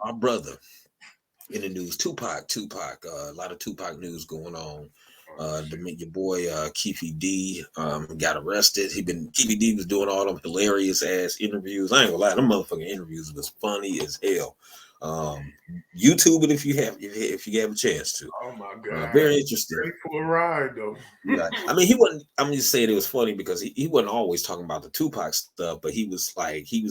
Our brother in the news, Tupac. A lot of Tupac news going on. Your boy Keefe D got arrested. Keefe D was doing all them hilarious ass interviews. I ain't gonna lie, them motherfucking interviews was funny as hell. YouTube it if you have a chance to. Oh my god. Very interesting. Ready for a ride though. Right. I mean, he wasn't. I'm just saying it was funny because he wasn't always talking about the Tupac stuff, but he was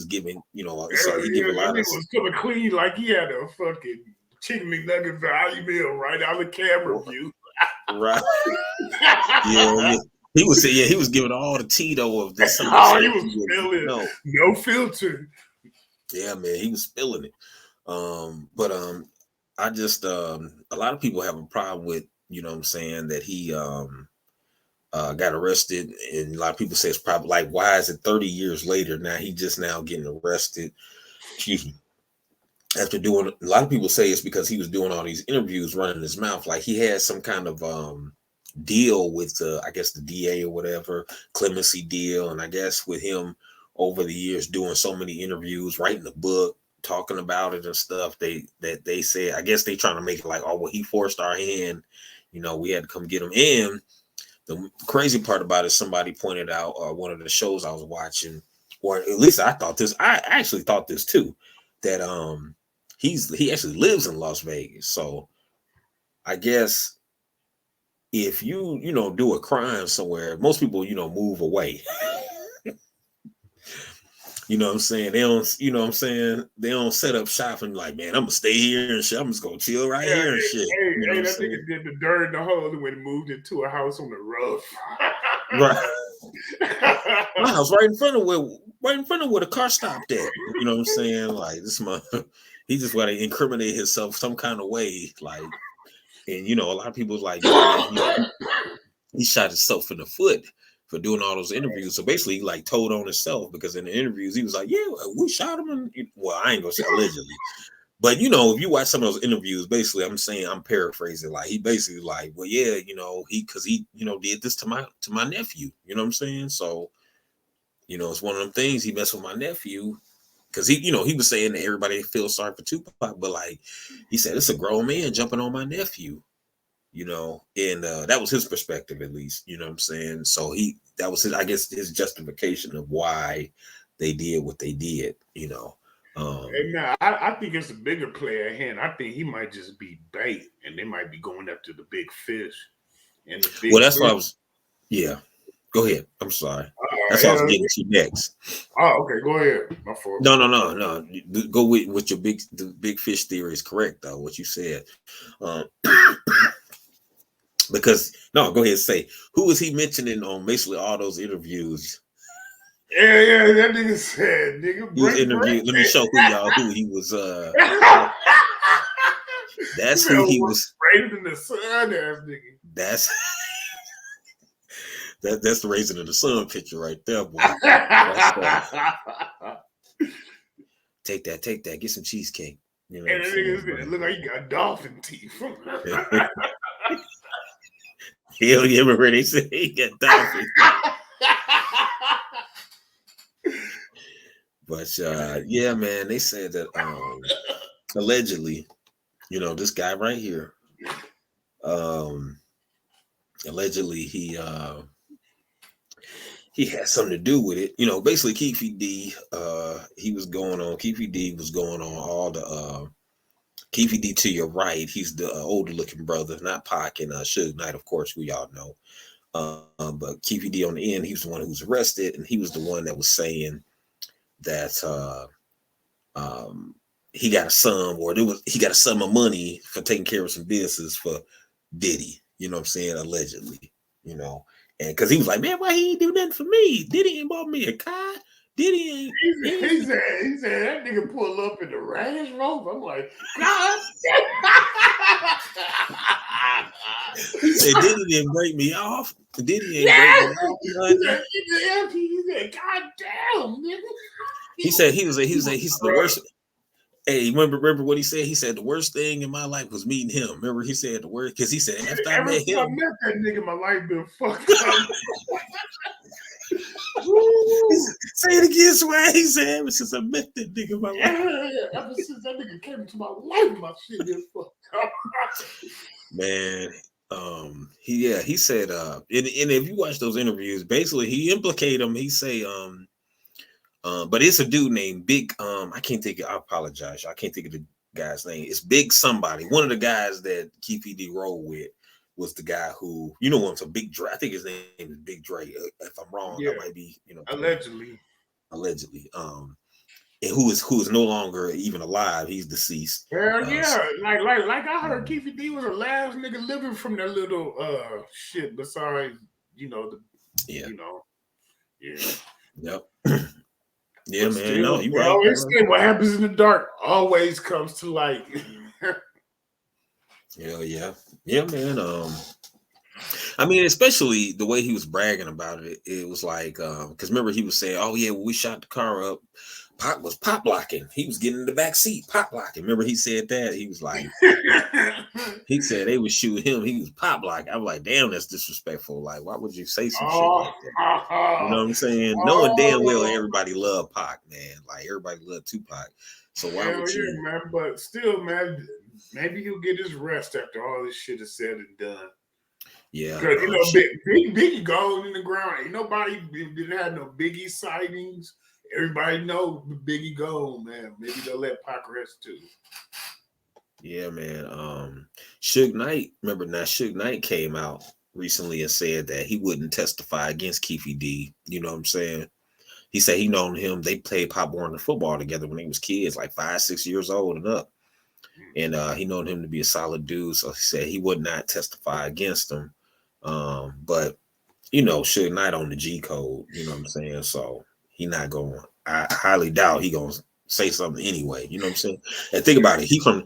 giving, so he Yeah, gave a that lot of. nigga was coming clean like he had a fucking chicken McNugget value meal right out of the camera view. Right. Yeah. He was giving all the Tito of this some of the Oh, he stuff. was spilling. No filter. Yeah, man, he was spilling it. But I just a lot of people have a problem with, what I'm saying, that he got arrested, and a lot of people say it's probably like, why is it 30 years later now he just now getting arrested? Excuse me. After doing, a lot of people say it's because he was doing all these interviews running his mouth, like he had some kind of deal with I guess the DA or whatever, clemency deal, and I guess with him over the years doing so many interviews, writing a book, talking about it and stuff, they said, I guess they trying to make it like, oh well, he forced our hand, we had to come get him in. The crazy part about it, somebody pointed out, one of the shows I was watching, or at least I actually thought this too, that he actually lives in Las Vegas. So I guess if you do a crime somewhere, most people move away. You know what I'm saying? They don't, what I'm saying? They don't set up shop and like, man, I'm gonna stay here and shit. I'm just gonna chill right Yeah, here and shit. You know hey, what I'm that saying? nigga did the dirt in the hole and when moved into a house on the roof. Right. My house right in front of where the car stopped at. You know what I'm saying? Like this month, he just want to incriminate himself some kind of way. Like, and a lot of people like, yeah, man, he shot himself in the foot for doing all those interviews. So basically, he like told on himself because in the interviews he was like, yeah, we shot him. And well, I ain't gonna say allegedly, but if you watch some of those interviews, basically, I'm paraphrasing. Like he basically like, well, yeah, because he did this to my nephew. You know what I'm saying? So it's one of them things. He messed with my nephew because he was saying that everybody feels sorry for Tupac, but like he said, it's a grown man jumping on my nephew. And that was his perspective, at least. You know what I'm saying? So that was I guess his justification of why they did what they did. Um, Hey, man, I think it's a bigger play at hand. I think he might just be bait, and they might be going after the big fish. And the big well, that's what fish. I was. Yeah, go ahead. I'm sorry. That's what I was Yeah. getting to next. Oh, okay. Go ahead. My fault. No. Go with your the big fish theory is correct though. What you said, um, because no, go ahead and say who was he mentioning on basically all those interviews? Yeah. That nigga said, nigga, He was break interviewed. Let me show who he was. bread. That's You who know he what? was. Greater than the sun, ass nigga. That's that's the raising of the sun picture right there, boy. That's take that, get some cheesecake. You know what And I'm the saying? nigga said, it look like you got dolphin teeth. Hell yeah, remember they said he got dolphins. But yeah, man, they said that allegedly, this guy right here, um allegedly he had something to do with it. Basically Keefe D, Keefe D was going on all the Keefe D to your right. He's the older looking brother, not Pac and Suge Knight, of course, we all know. But Keefe D on the end, he was the one who was arrested, and he was the one that was saying that he got a sum, or he got a sum of money for taking care of some business for Diddy. You know what I'm saying? Allegedly, and because he was like, man, why he ain't do nothing for me? Diddy ain't bought me a car. Diddy ain't. He said that nigga pull up in the Range Rover. I'm like, God. He said Diddy didn't break me off. Diddy ain't break Yeah. me off. He said, God damn, nigga. He said he's the worst. Hey, remember what he said? He said the worst thing in my life was meeting him. Remember he said the worst because he said after I Ever met since I him, met that nigga, my life been fucked up. say it again, Swag. He said ever since I met that nigga, my life. Yeah, ever since that nigga came into my life, my shit been fucked up. Man, he said and if you watch those interviews, basically he implicate him. He say but it's a dude named Big I can't think of, I apologize, I can't think of the guy's name. It's Big somebody. One of the guys that Keefe D rolled with was the guy who what's a Big Dre. I think his name is Big Dre. If I'm wrong, Yeah, I might be allegedly. And who is no longer even alive. He's deceased. Hell Uh, yeah. Like I heard um, Keefe D was the last nigga living from that little shit besides, the yeah. yeah. Yep. Yeah, But man. still, No, you they right. always say what happens in the dark always comes to light. Yeah, yeah. Yeah, man. I mean, especially the way he was bragging about it. It was like, because remember he was saying, "Oh yeah, when we shot the car up, Pac was pop locking. He was getting in the back seat, pop locking." Remember he said that? He was like, he said they would shoot him. He was pop locking. I was like, damn, that's disrespectful. Like, why would you say some shit Oh, like that? You know what I'm saying? Knowing damn well everybody loved Pac, man. Like everybody loved Tupac. So why hell would yeah, you? man. But still, man, maybe he'll get his rest after all this shit is said and done. Yeah, Because Biggie gone in the ground. Ain't nobody didn't have no Biggie sightings. Everybody know Biggie gone, man. Maybe they'll let Pac rest too. yeah, man. Suge Knight, remember now Suge Knight came out recently and said that he wouldn't testify against Keefe D. You know what I'm saying? He said he known him. They played Pop Warner football together when they was kids, like 5, 6 years old and up. And he known him to be a solid dude. So he said he would not testify against him. But Suge Knight on the G code, you know what I'm saying? So he not going. I highly doubt he gonna say something anyway. You know what I'm saying? And think about it. He from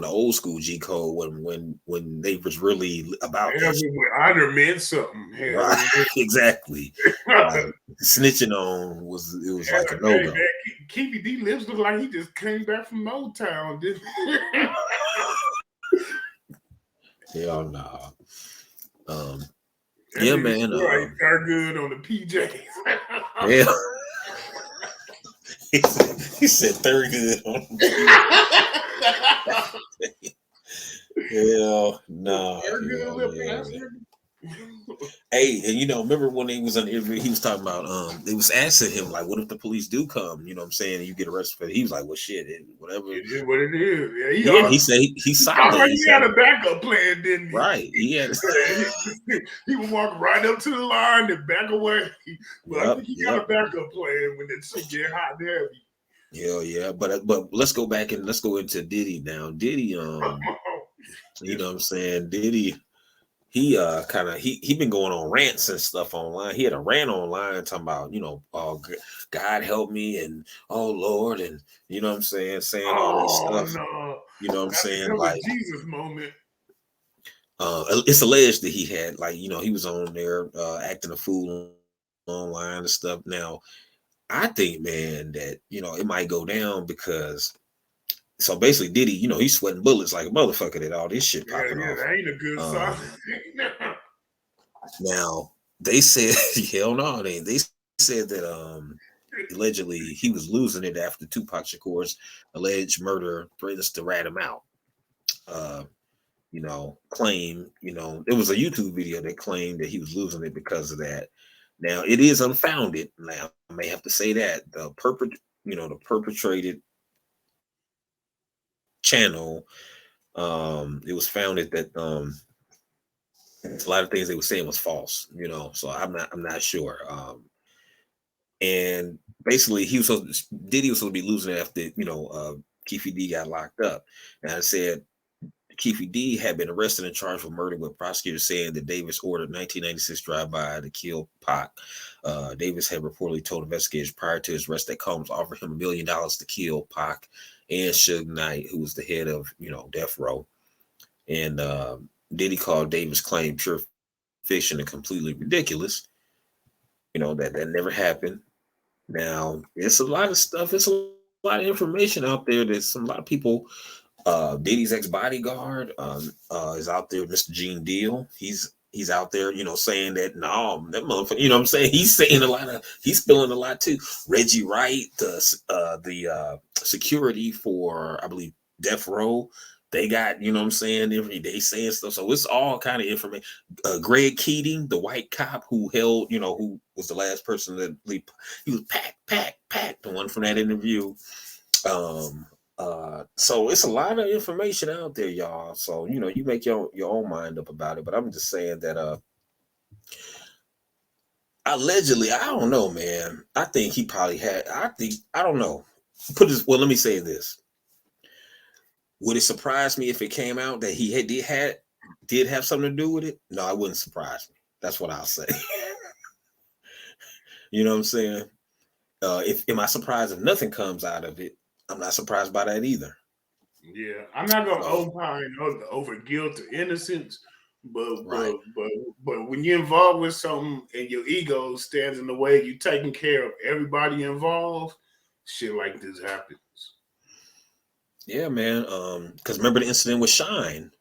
the old school G code when they was really about Hell, that shit. honor meant something. Hell, Right? Exactly. Like snitching on it was like a no go. Keefe D lives look like he just came back from Motown. Hell no. That Yeah, nigga man. sure ain't that good on the PJs. Yeah. he said third good on hell no. Hell yeah, man. Hey, and remember when they was on the interview, he was talking about they was asking him like, what if the police do come? You know what I'm saying? And you get arrested for it. He was like, well, shit, whatever. It is what it is. Yeah, Yeah, he said he's he solid. already He had said a backup plan, didn't he? right. He had. He would walk right up to the line and back away. But I Yep, think he got yep. a backup plan when that shit get hot and heavy. Yeah, yeah. But let's go back and let's go into Diddy now. Diddy, you know what I'm saying? Diddy, he kind of he been going on rants and stuff online. He had a rant online talking about, oh, God help me, and oh Lord, and you know what I'm saying all this Oh stuff. no. You know what I'm Not the saying? come Like, Jesus moment. it's alleged that he had, like, he was on there acting a fool online and stuff. Now, I think, man, that it might go down because so basically Diddy, he's sweating bullets like a motherfucker that all this shit Yeah, popping yeah, off. that ain't a good sign. Um, Now they said, hell no, they said that allegedly he was losing it after Tupac Shakur's alleged murder threatens to rat him out. Uh, claim, it was a YouTube video that claimed that he was losing it because of that. Now it is unfounded. Now I may have to say that the perpetrated channel, it was founded that a lot of things they were saying was false. So I'm not sure. And basically Diddy was supposed to be losing it after Keefe D got locked up. And I said Keefe D had been arrested and charged for murder, with prosecutors saying that Davis ordered 1996 drive-by to kill Pac. Davis had reportedly told investigators prior to his arrest that Combs offered him $1 million to kill Pac and Suge Knight, who was the head of Death Row. And Diddy called Davis' claim pure fiction and completely ridiculous. That never happened. Now, it's a lot of stuff. It's a lot of information out there that a lot of people. Diddy's ex-bodyguard is out there, Mr. Gene Deal. He's out there, saying that no, that motherfucker. You know what I'm saying? He's saying he's spilling a lot too. Reggie Wright, the security for, I believe, Death Row. They got, you know what I'm saying, they saying stuff. So it's all kind of information. Greg Keating, the white cop who held, who was the last person that he was pack, the one from that interview. Um, so it's a lot of information out there, y'all. So you make your own mind up about it. But I'm just saying that allegedly, I don't know, man. I think he probably had. I don't know. Let me say this. Would it surprise me if it came out that he did have something to do with it? No, it wouldn't surprise me. That's what I'll say. You know what I'm saying? If am I surprised if nothing comes out of it? I'm not surprised by that either. Yeah, I'm not gonna So opine over guilt or innocence, but right. but but but when you're involved with something and your ego stands in the way, you taking care of everybody involved. Shit like this happens. Yeah, man. Because remember the incident with Shine.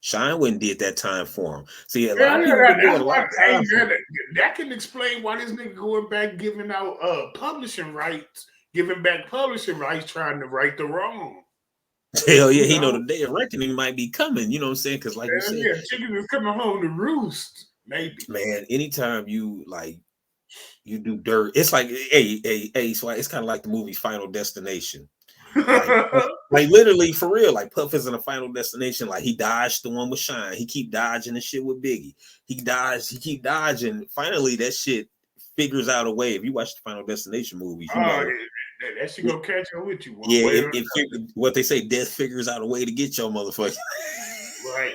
Shine went and did that time for him. See, a lot Yeah, of yeah, people been doing that's a why. lot of Hey, time for man, him. that can explain why this nigga going back giving out publishing rights, giving back publishing rights, trying to right the wrong. Hell yeah, You he know know, the day of reckoning might be coming. You know what I'm saying? Because like you hell said, yeah, chicken is coming home to roost. Maybe. man, anytime you do dirt, it's like hey. So it's kind of like the movie Final Destination. Like, like literally for real, like Puff is in a Final Destination. Like he dodged the one with Shine. He keep dodging the shit with Biggie. He keep dodging. Finally, that shit figures out a way. If you watch the Final Destination movies, Oh, that shit gonna catch up with you one yeah, way or what they say, death figures out a way to get your motherfucker. right.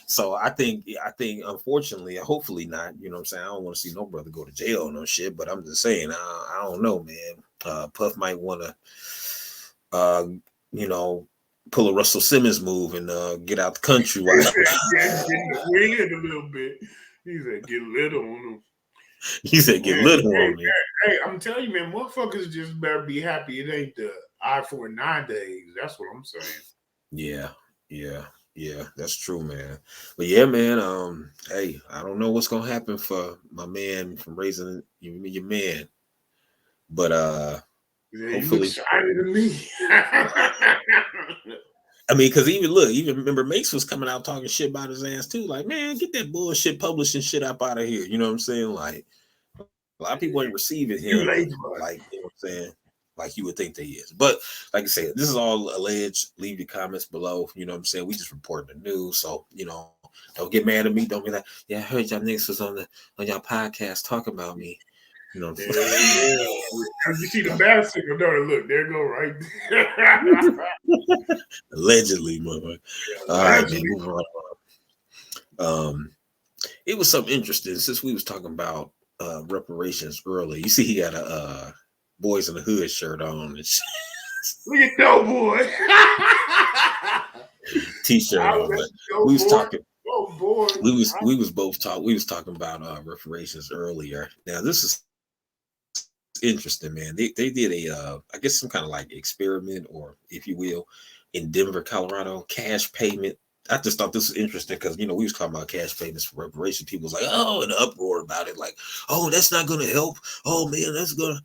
So I think unfortunately, hopefully not. You know what I'm saying? I don't want to see no brother go to jail or no shit, but I'm just saying, I don't know, man. Puff might want to uh, you know, pull a Russell Simmons move and get out the country. He said, getting the wind a little bit. He said, get little on him. He said, get Man, little on me. hey, I'm telling you, man, motherfuckers just better be happy it ain't the I-4 days. That's what I'm saying. Yeah, yeah, yeah. That's true, man. But yeah, man. Hey, I don't know what's gonna happen for my man from raising your man, but Yeah, you look hopefully, shiny to me. I mean, because even remember Mace was coming out talking shit about his ass too. Like, man, get that bullshit publishing shit up out of here. You know what I'm saying? Like, a lot of people ain't receiving You him late, like, you know what I'm saying? Like you would think they is. But like I said, this is all alleged. Leave your comments below. You know what I'm saying? We just reporting the news. So, don't get mad at me. Don't be like, yeah, I heard y'all niggas was on y'all podcast talking about me. You know what I'm saying? Yeah. You see the bicycle, don't look, there go right there. Allegedly, motherfucker. All right, man. Moving right on. It was something interesting since we was talking about reparations earlier. You see, he got a Boys in the Hood shirt on and Look at Doughboy. T-shirt on. But we was talking. We was both talking. We was talking about reparations earlier. Now this is interesting, man. They did I guess some kind of like experiment, or if you will, in Denver, Colorado, cash payment. I just thought this was interesting because we was talking about cash payments for reparation. People was like, oh, an uproar about it, like, oh, that's not gonna help. Oh man, that's gonna.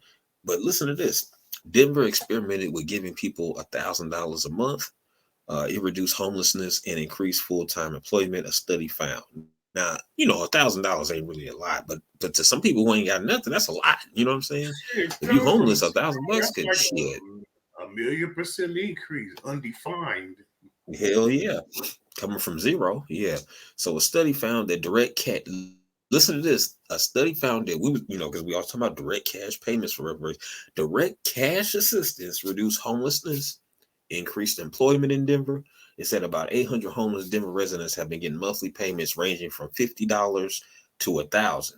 But listen to this. Denver experimented with giving people $1,000 a month. It reduced homelessness and increased full-time employment, a study found. Now, $1,000 ain't really a lot, but to some people who ain't got nothing, that's a lot. You know what I'm saying? If you homeless, $1,000 could like shit. A 1,000,000% increase, undefined. Hell yeah. Coming from zero. Yeah. So a study found that listen to this. A study found that because we all talking about direct cash payments for reparations. Direct cash assistance reduced homelessness, increased employment in Denver. It said about 800 homeless Denver residents have been getting monthly payments ranging from $50 to $1,000.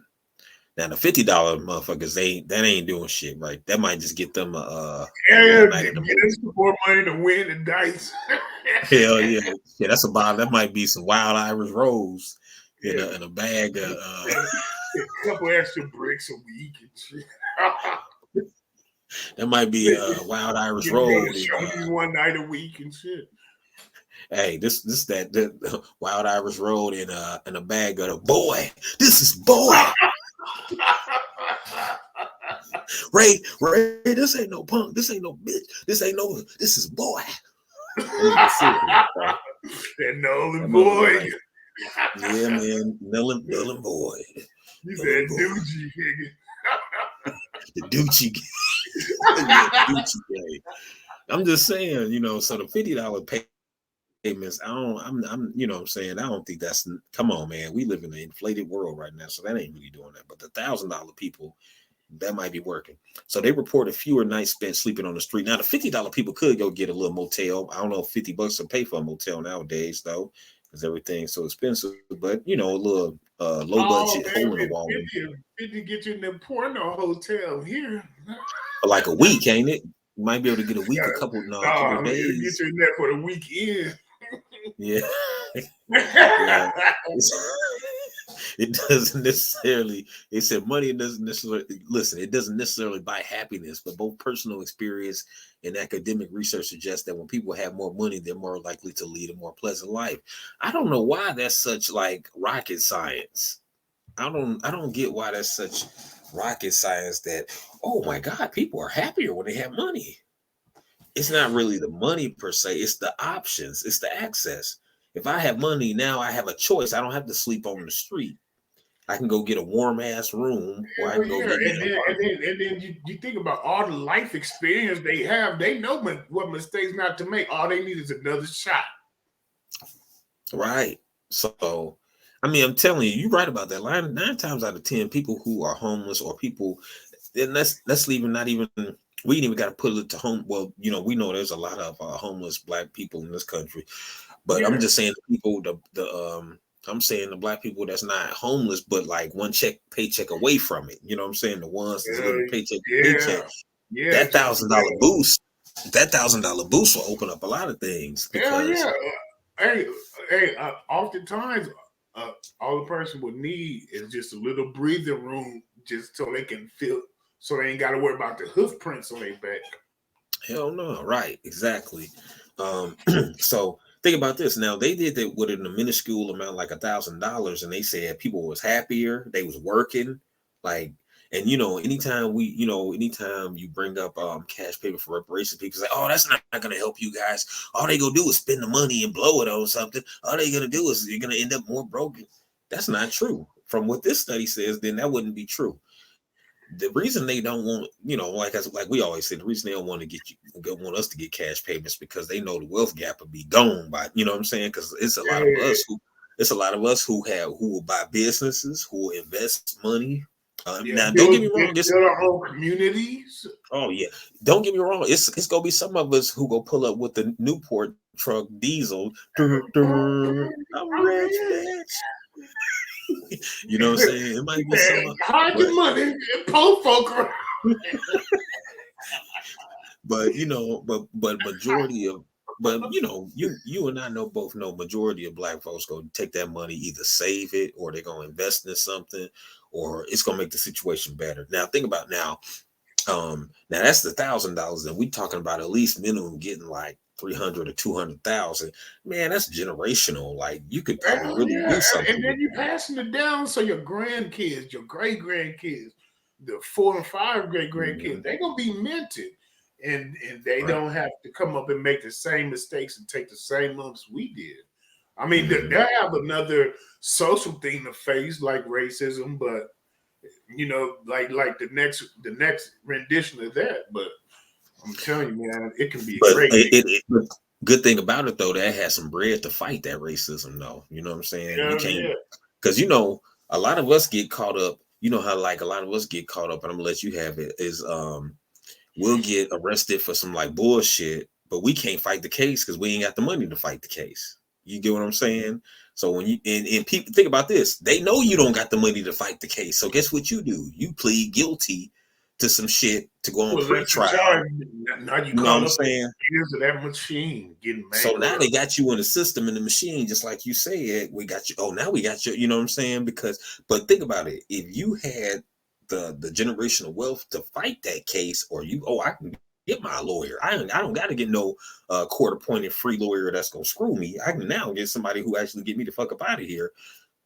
Now the $50 motherfuckers ain't doing shit, right? That might just get them a night at the get some more money to win the dice. Hell yeah, yeah. That's about. That might be some Wild Irish Rose in a bag of a couple extra bricks a week and shit. That might be Wild Irish Road. One night a week and shit. Hey, this that Wild Irish Road in a bag of the boy. This is boy. Ray, this ain't no punk. This ain't no bitch. This is boy. That Nolan Boyd. Yeah, man. Nolan Boyd. You said Doochie. The Doochie. Yeah, Doochie game. I'm just saying, so the $50 payments, I'm you know what I'm saying, I don't think that's, come on, man. We live in an inflated world right now, so that ain't really doing that. But the $1,000 people, that might be working. So they reported fewer nights spent sleeping on the street. Now the $50 people could go get a little motel. I don't know if $50 to pay for a motel nowadays though, because everything's so expensive. But a little low budget hole in the wall. 50 get you in the porno hotel here. For like a week, ain't it? You might be able to get a week, a couple days. Get you in there for the weekend. Yeah. Yeah. It doesn't necessarily, they said money doesn't necessarily, listen, it doesn't necessarily buy happiness, but both personal experience and academic research suggests that when people have more money, they're more likely to lead a more pleasant life. I don't know why that's such like rocket science. I don't get why that's such rocket science that, oh my God, people are happier when they have money. It's not really the money per se, it's the options, it's the access. If I have money now, I have a choice. I don't have to sleep on the street. I can go get a warm ass room, or I can go get and then you think about all the life experience they have. They know what mistakes not to make. All they need is another shot. Right. So, I mean, I'm telling you, you're right about that. 9 times out of 10, people who are homeless or people, and let's even not even. We ain't even got to put it to home. Well, we know there's a lot of homeless Black people in this country, but I'm just saying the people, I'm saying the Black people that's not homeless, but like one paycheck away from it. You know what I'm saying? The ones that's living paycheck to paycheck. Yeah, that $1,000 boost. That $1,000 boost will open up a lot of things. Because, oftentimes, all the person would need is just a little breathing room, just so they can feel. So they ain't got to worry about the hoof prints on their back. Hell no, right? Exactly. So think about this. Now they did that with a minuscule amount, like $1,000, and they said people was happier. They was working. Like And anytime you bring up cash payment for reparations, people say, "Oh, that's not going to help you guys. All they gonna do is spend the money and blow it on something. All they gonna do is you're gonna end up more broken." That's not true. From what this study says, then that wouldn't be true. The reason they don't want, like we always say, the reason they don't want to want us to get cash payments because they know the wealth gap will be gone by, you know what I'm saying? Because it's a lot of us who will buy businesses, who will invest money. Yeah, Now, don't get build, me wrong. build our own communities. Oh yeah, don't get me wrong. It's gonna be some of us who go pull up with the Newport truck diesel. I'm rich, bitch. You know what I'm saying? It might be some, Hide but your money and poor folk around. but majority of you and I both know majority of black folks go take that money, either save it or they're gonna invest in something, or it's gonna make the situation better. Now think about now that's the $1,000, and we talking about at least minimum getting like 300 or 200,000. Man, that's generational. Like you could probably Hell really yeah. do something And then with you that. passing it down so your grandkids, your great grandkids, the 4 and 5 great grandkids, Mhm. they gonna be minted. And they Right. don't have to come up and make the same mistakes and take the same lumps we did. I mean, Mhm. they have another social thing to face like racism, but like the next rendition of that. But I'm telling you, man, it can be a But great thing. the good thing about it though, that has some bread to fight that racism though. You know what I'm saying? You Hell can't, yeah. because a lot of us get caught up. You know how like a lot of us get caught up, and I'm gonna let you have it. Is we'll get arrested for some like bullshit, but we can't fight the case because we ain't got the money to fight the case. You get what I'm saying? So when and people think about this, they know you don't got the money to fight the case. So guess what you do? You plead guilty to some shit to go on Well, that's the pre-trial. charge. Now you You know what caught I'm up in saying? the gears of that machine getting So now bankrupt. they got you in the system in the machine, just like you said. We got you. Oh, now we got you. You know what I'm saying? But think about it. If you had the generational wealth to fight that case, or I can get my lawyer. I don't got to get no court appointed free lawyer that's gonna screw me. I can now get somebody who actually get me the fuck up out of here.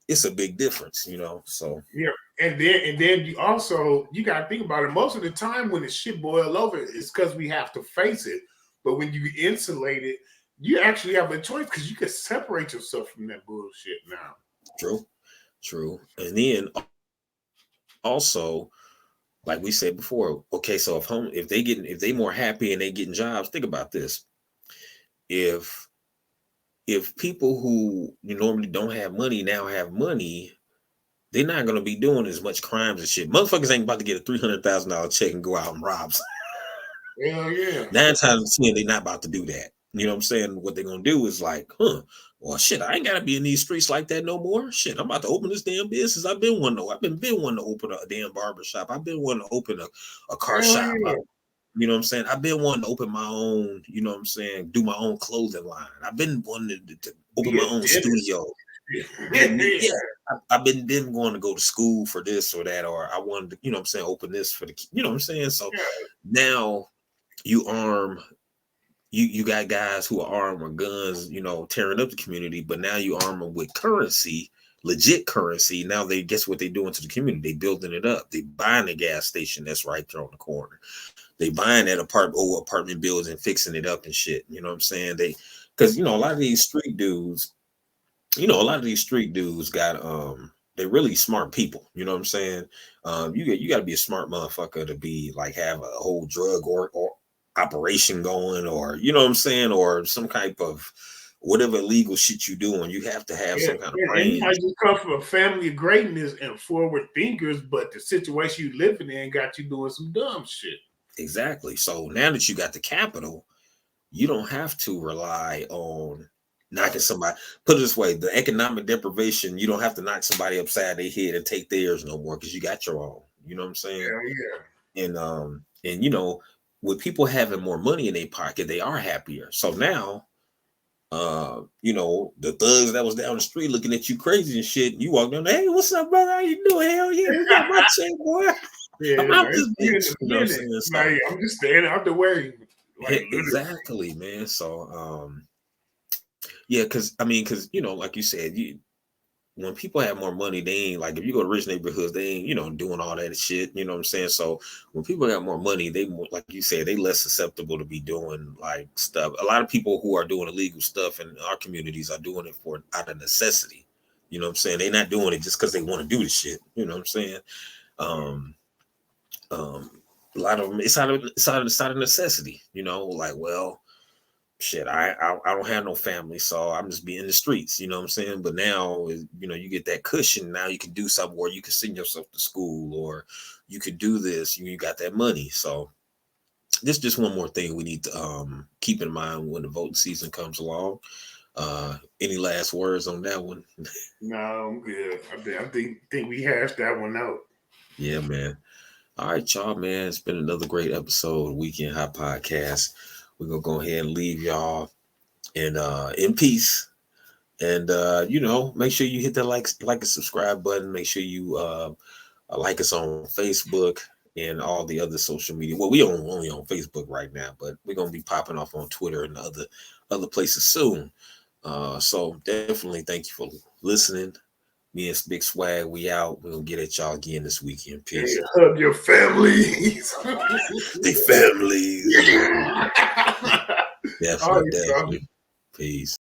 It's a big difference. So Yeah, and then you got to think about it. Most of the time, when the shit boil over, it's because we have to face it. But when you insulate it, you actually have a choice because you can separate yourself from that bullshit now. true, true. And then also, like we said before, okay, so if they more happy and they getting jobs, think about this. If people who you normally don't have money now have money, they're not gonna be doing as much crimes and shit. Motherfuckers ain't about to get a $300,000 check and go out and rob. Hell yeah. 9 times out of 10, they're not about to do that. You know what I'm saying? What they're gonna do is like, well, shit, I ain't gotta be in these streets like that no more. Shit, I'm about to open this damn business. I've been wanting to open a damn barber shop. I've been wanting to open a car Hell shop. yeah. You know what I'm saying? I've been wanting to open my own, you know what I'm saying, do my own clothing line. I've been wanting to open Be my a own dentist. studio. Yeah. Yeah, I've been going to go to school for this or that, or I wanted to, you know what I'm saying, open this for you know what I'm saying? So now you arm you got guys who are armed with guns, tearing up the community, but now you arm them with currency, legit currency. Now they guess what they doing to the community? They building it up. They buying the gas station that's right there on the corner. They buying that apartment building, fixing it up and shit. You know what I'm saying? Because a lot of these street dudes, got they're really smart people. You know what I'm saying? You got to be a smart motherfucker to be like have a whole drug or operation going, or you know what I'm saying, or some type of whatever illegal shit you doing. You have to have Yeah, some kind of and you might brains. just come from a family of greatness and forward thinkers, but the situation you living in got you doing some dumb shit. Exactly. So now that you got the capital, you don't have to rely on knocking somebody. Put it this way: the economic deprivation, you don't have to knock somebody upside their head and take theirs no more because you got your own. You know what I'm saying? Hell yeah. And with people having more money in their pocket, they are happier. So now, the thugs that was down the street looking at you crazy and shit, you walk down, hey, what's up, brother? How you doing? Hell yeah, you got my check, boy. I'm Yeah, out man. this See you in bitch. a You know what I'm minute. saying? So Like, I'm just standing out the way. Like, literally. exactly, man. So yeah, because like you said, when people have more money, they ain't like, if you go to rich neighborhoods, they ain't, doing all that shit. You know what I'm saying? So when people have more money, they more, like you said, they less susceptible to be doing like stuff. A lot of people who are doing illegal stuff in our communities are doing it for out of necessity. You know what I'm saying? They're not doing it just because they want to do the shit. You know what I'm saying? Um, um, a lot of them, it's out of necessity. Like, well, shit, I don't have no family, so I'm just be in the streets. You know what I'm saying? But now, you get that cushion. Now you can do something where you can send yourself to school, or you could do this. You got that money. So this is just one more thing we need to keep in mind when the voting season comes along. Any last words on that one? No, I'm good. I think we hashed that one out. Yeah, man. All right, y'all, man. It's been another great episode of Weekend Hot Podcast. We're gonna go ahead and leave y'all in peace. And make sure you hit that like and subscribe button. Make sure you like us on Facebook and all the other social media. Well, we only on Facebook right now, but we're gonna be popping off on Twitter and other places soon. So definitely thank you for listening. Me and Big Swag, we out. We're gonna get at y'all again this weekend. Hey, Peace. hug your families. The families. Yeah. All Definitely, right, bro. definitely. Peace.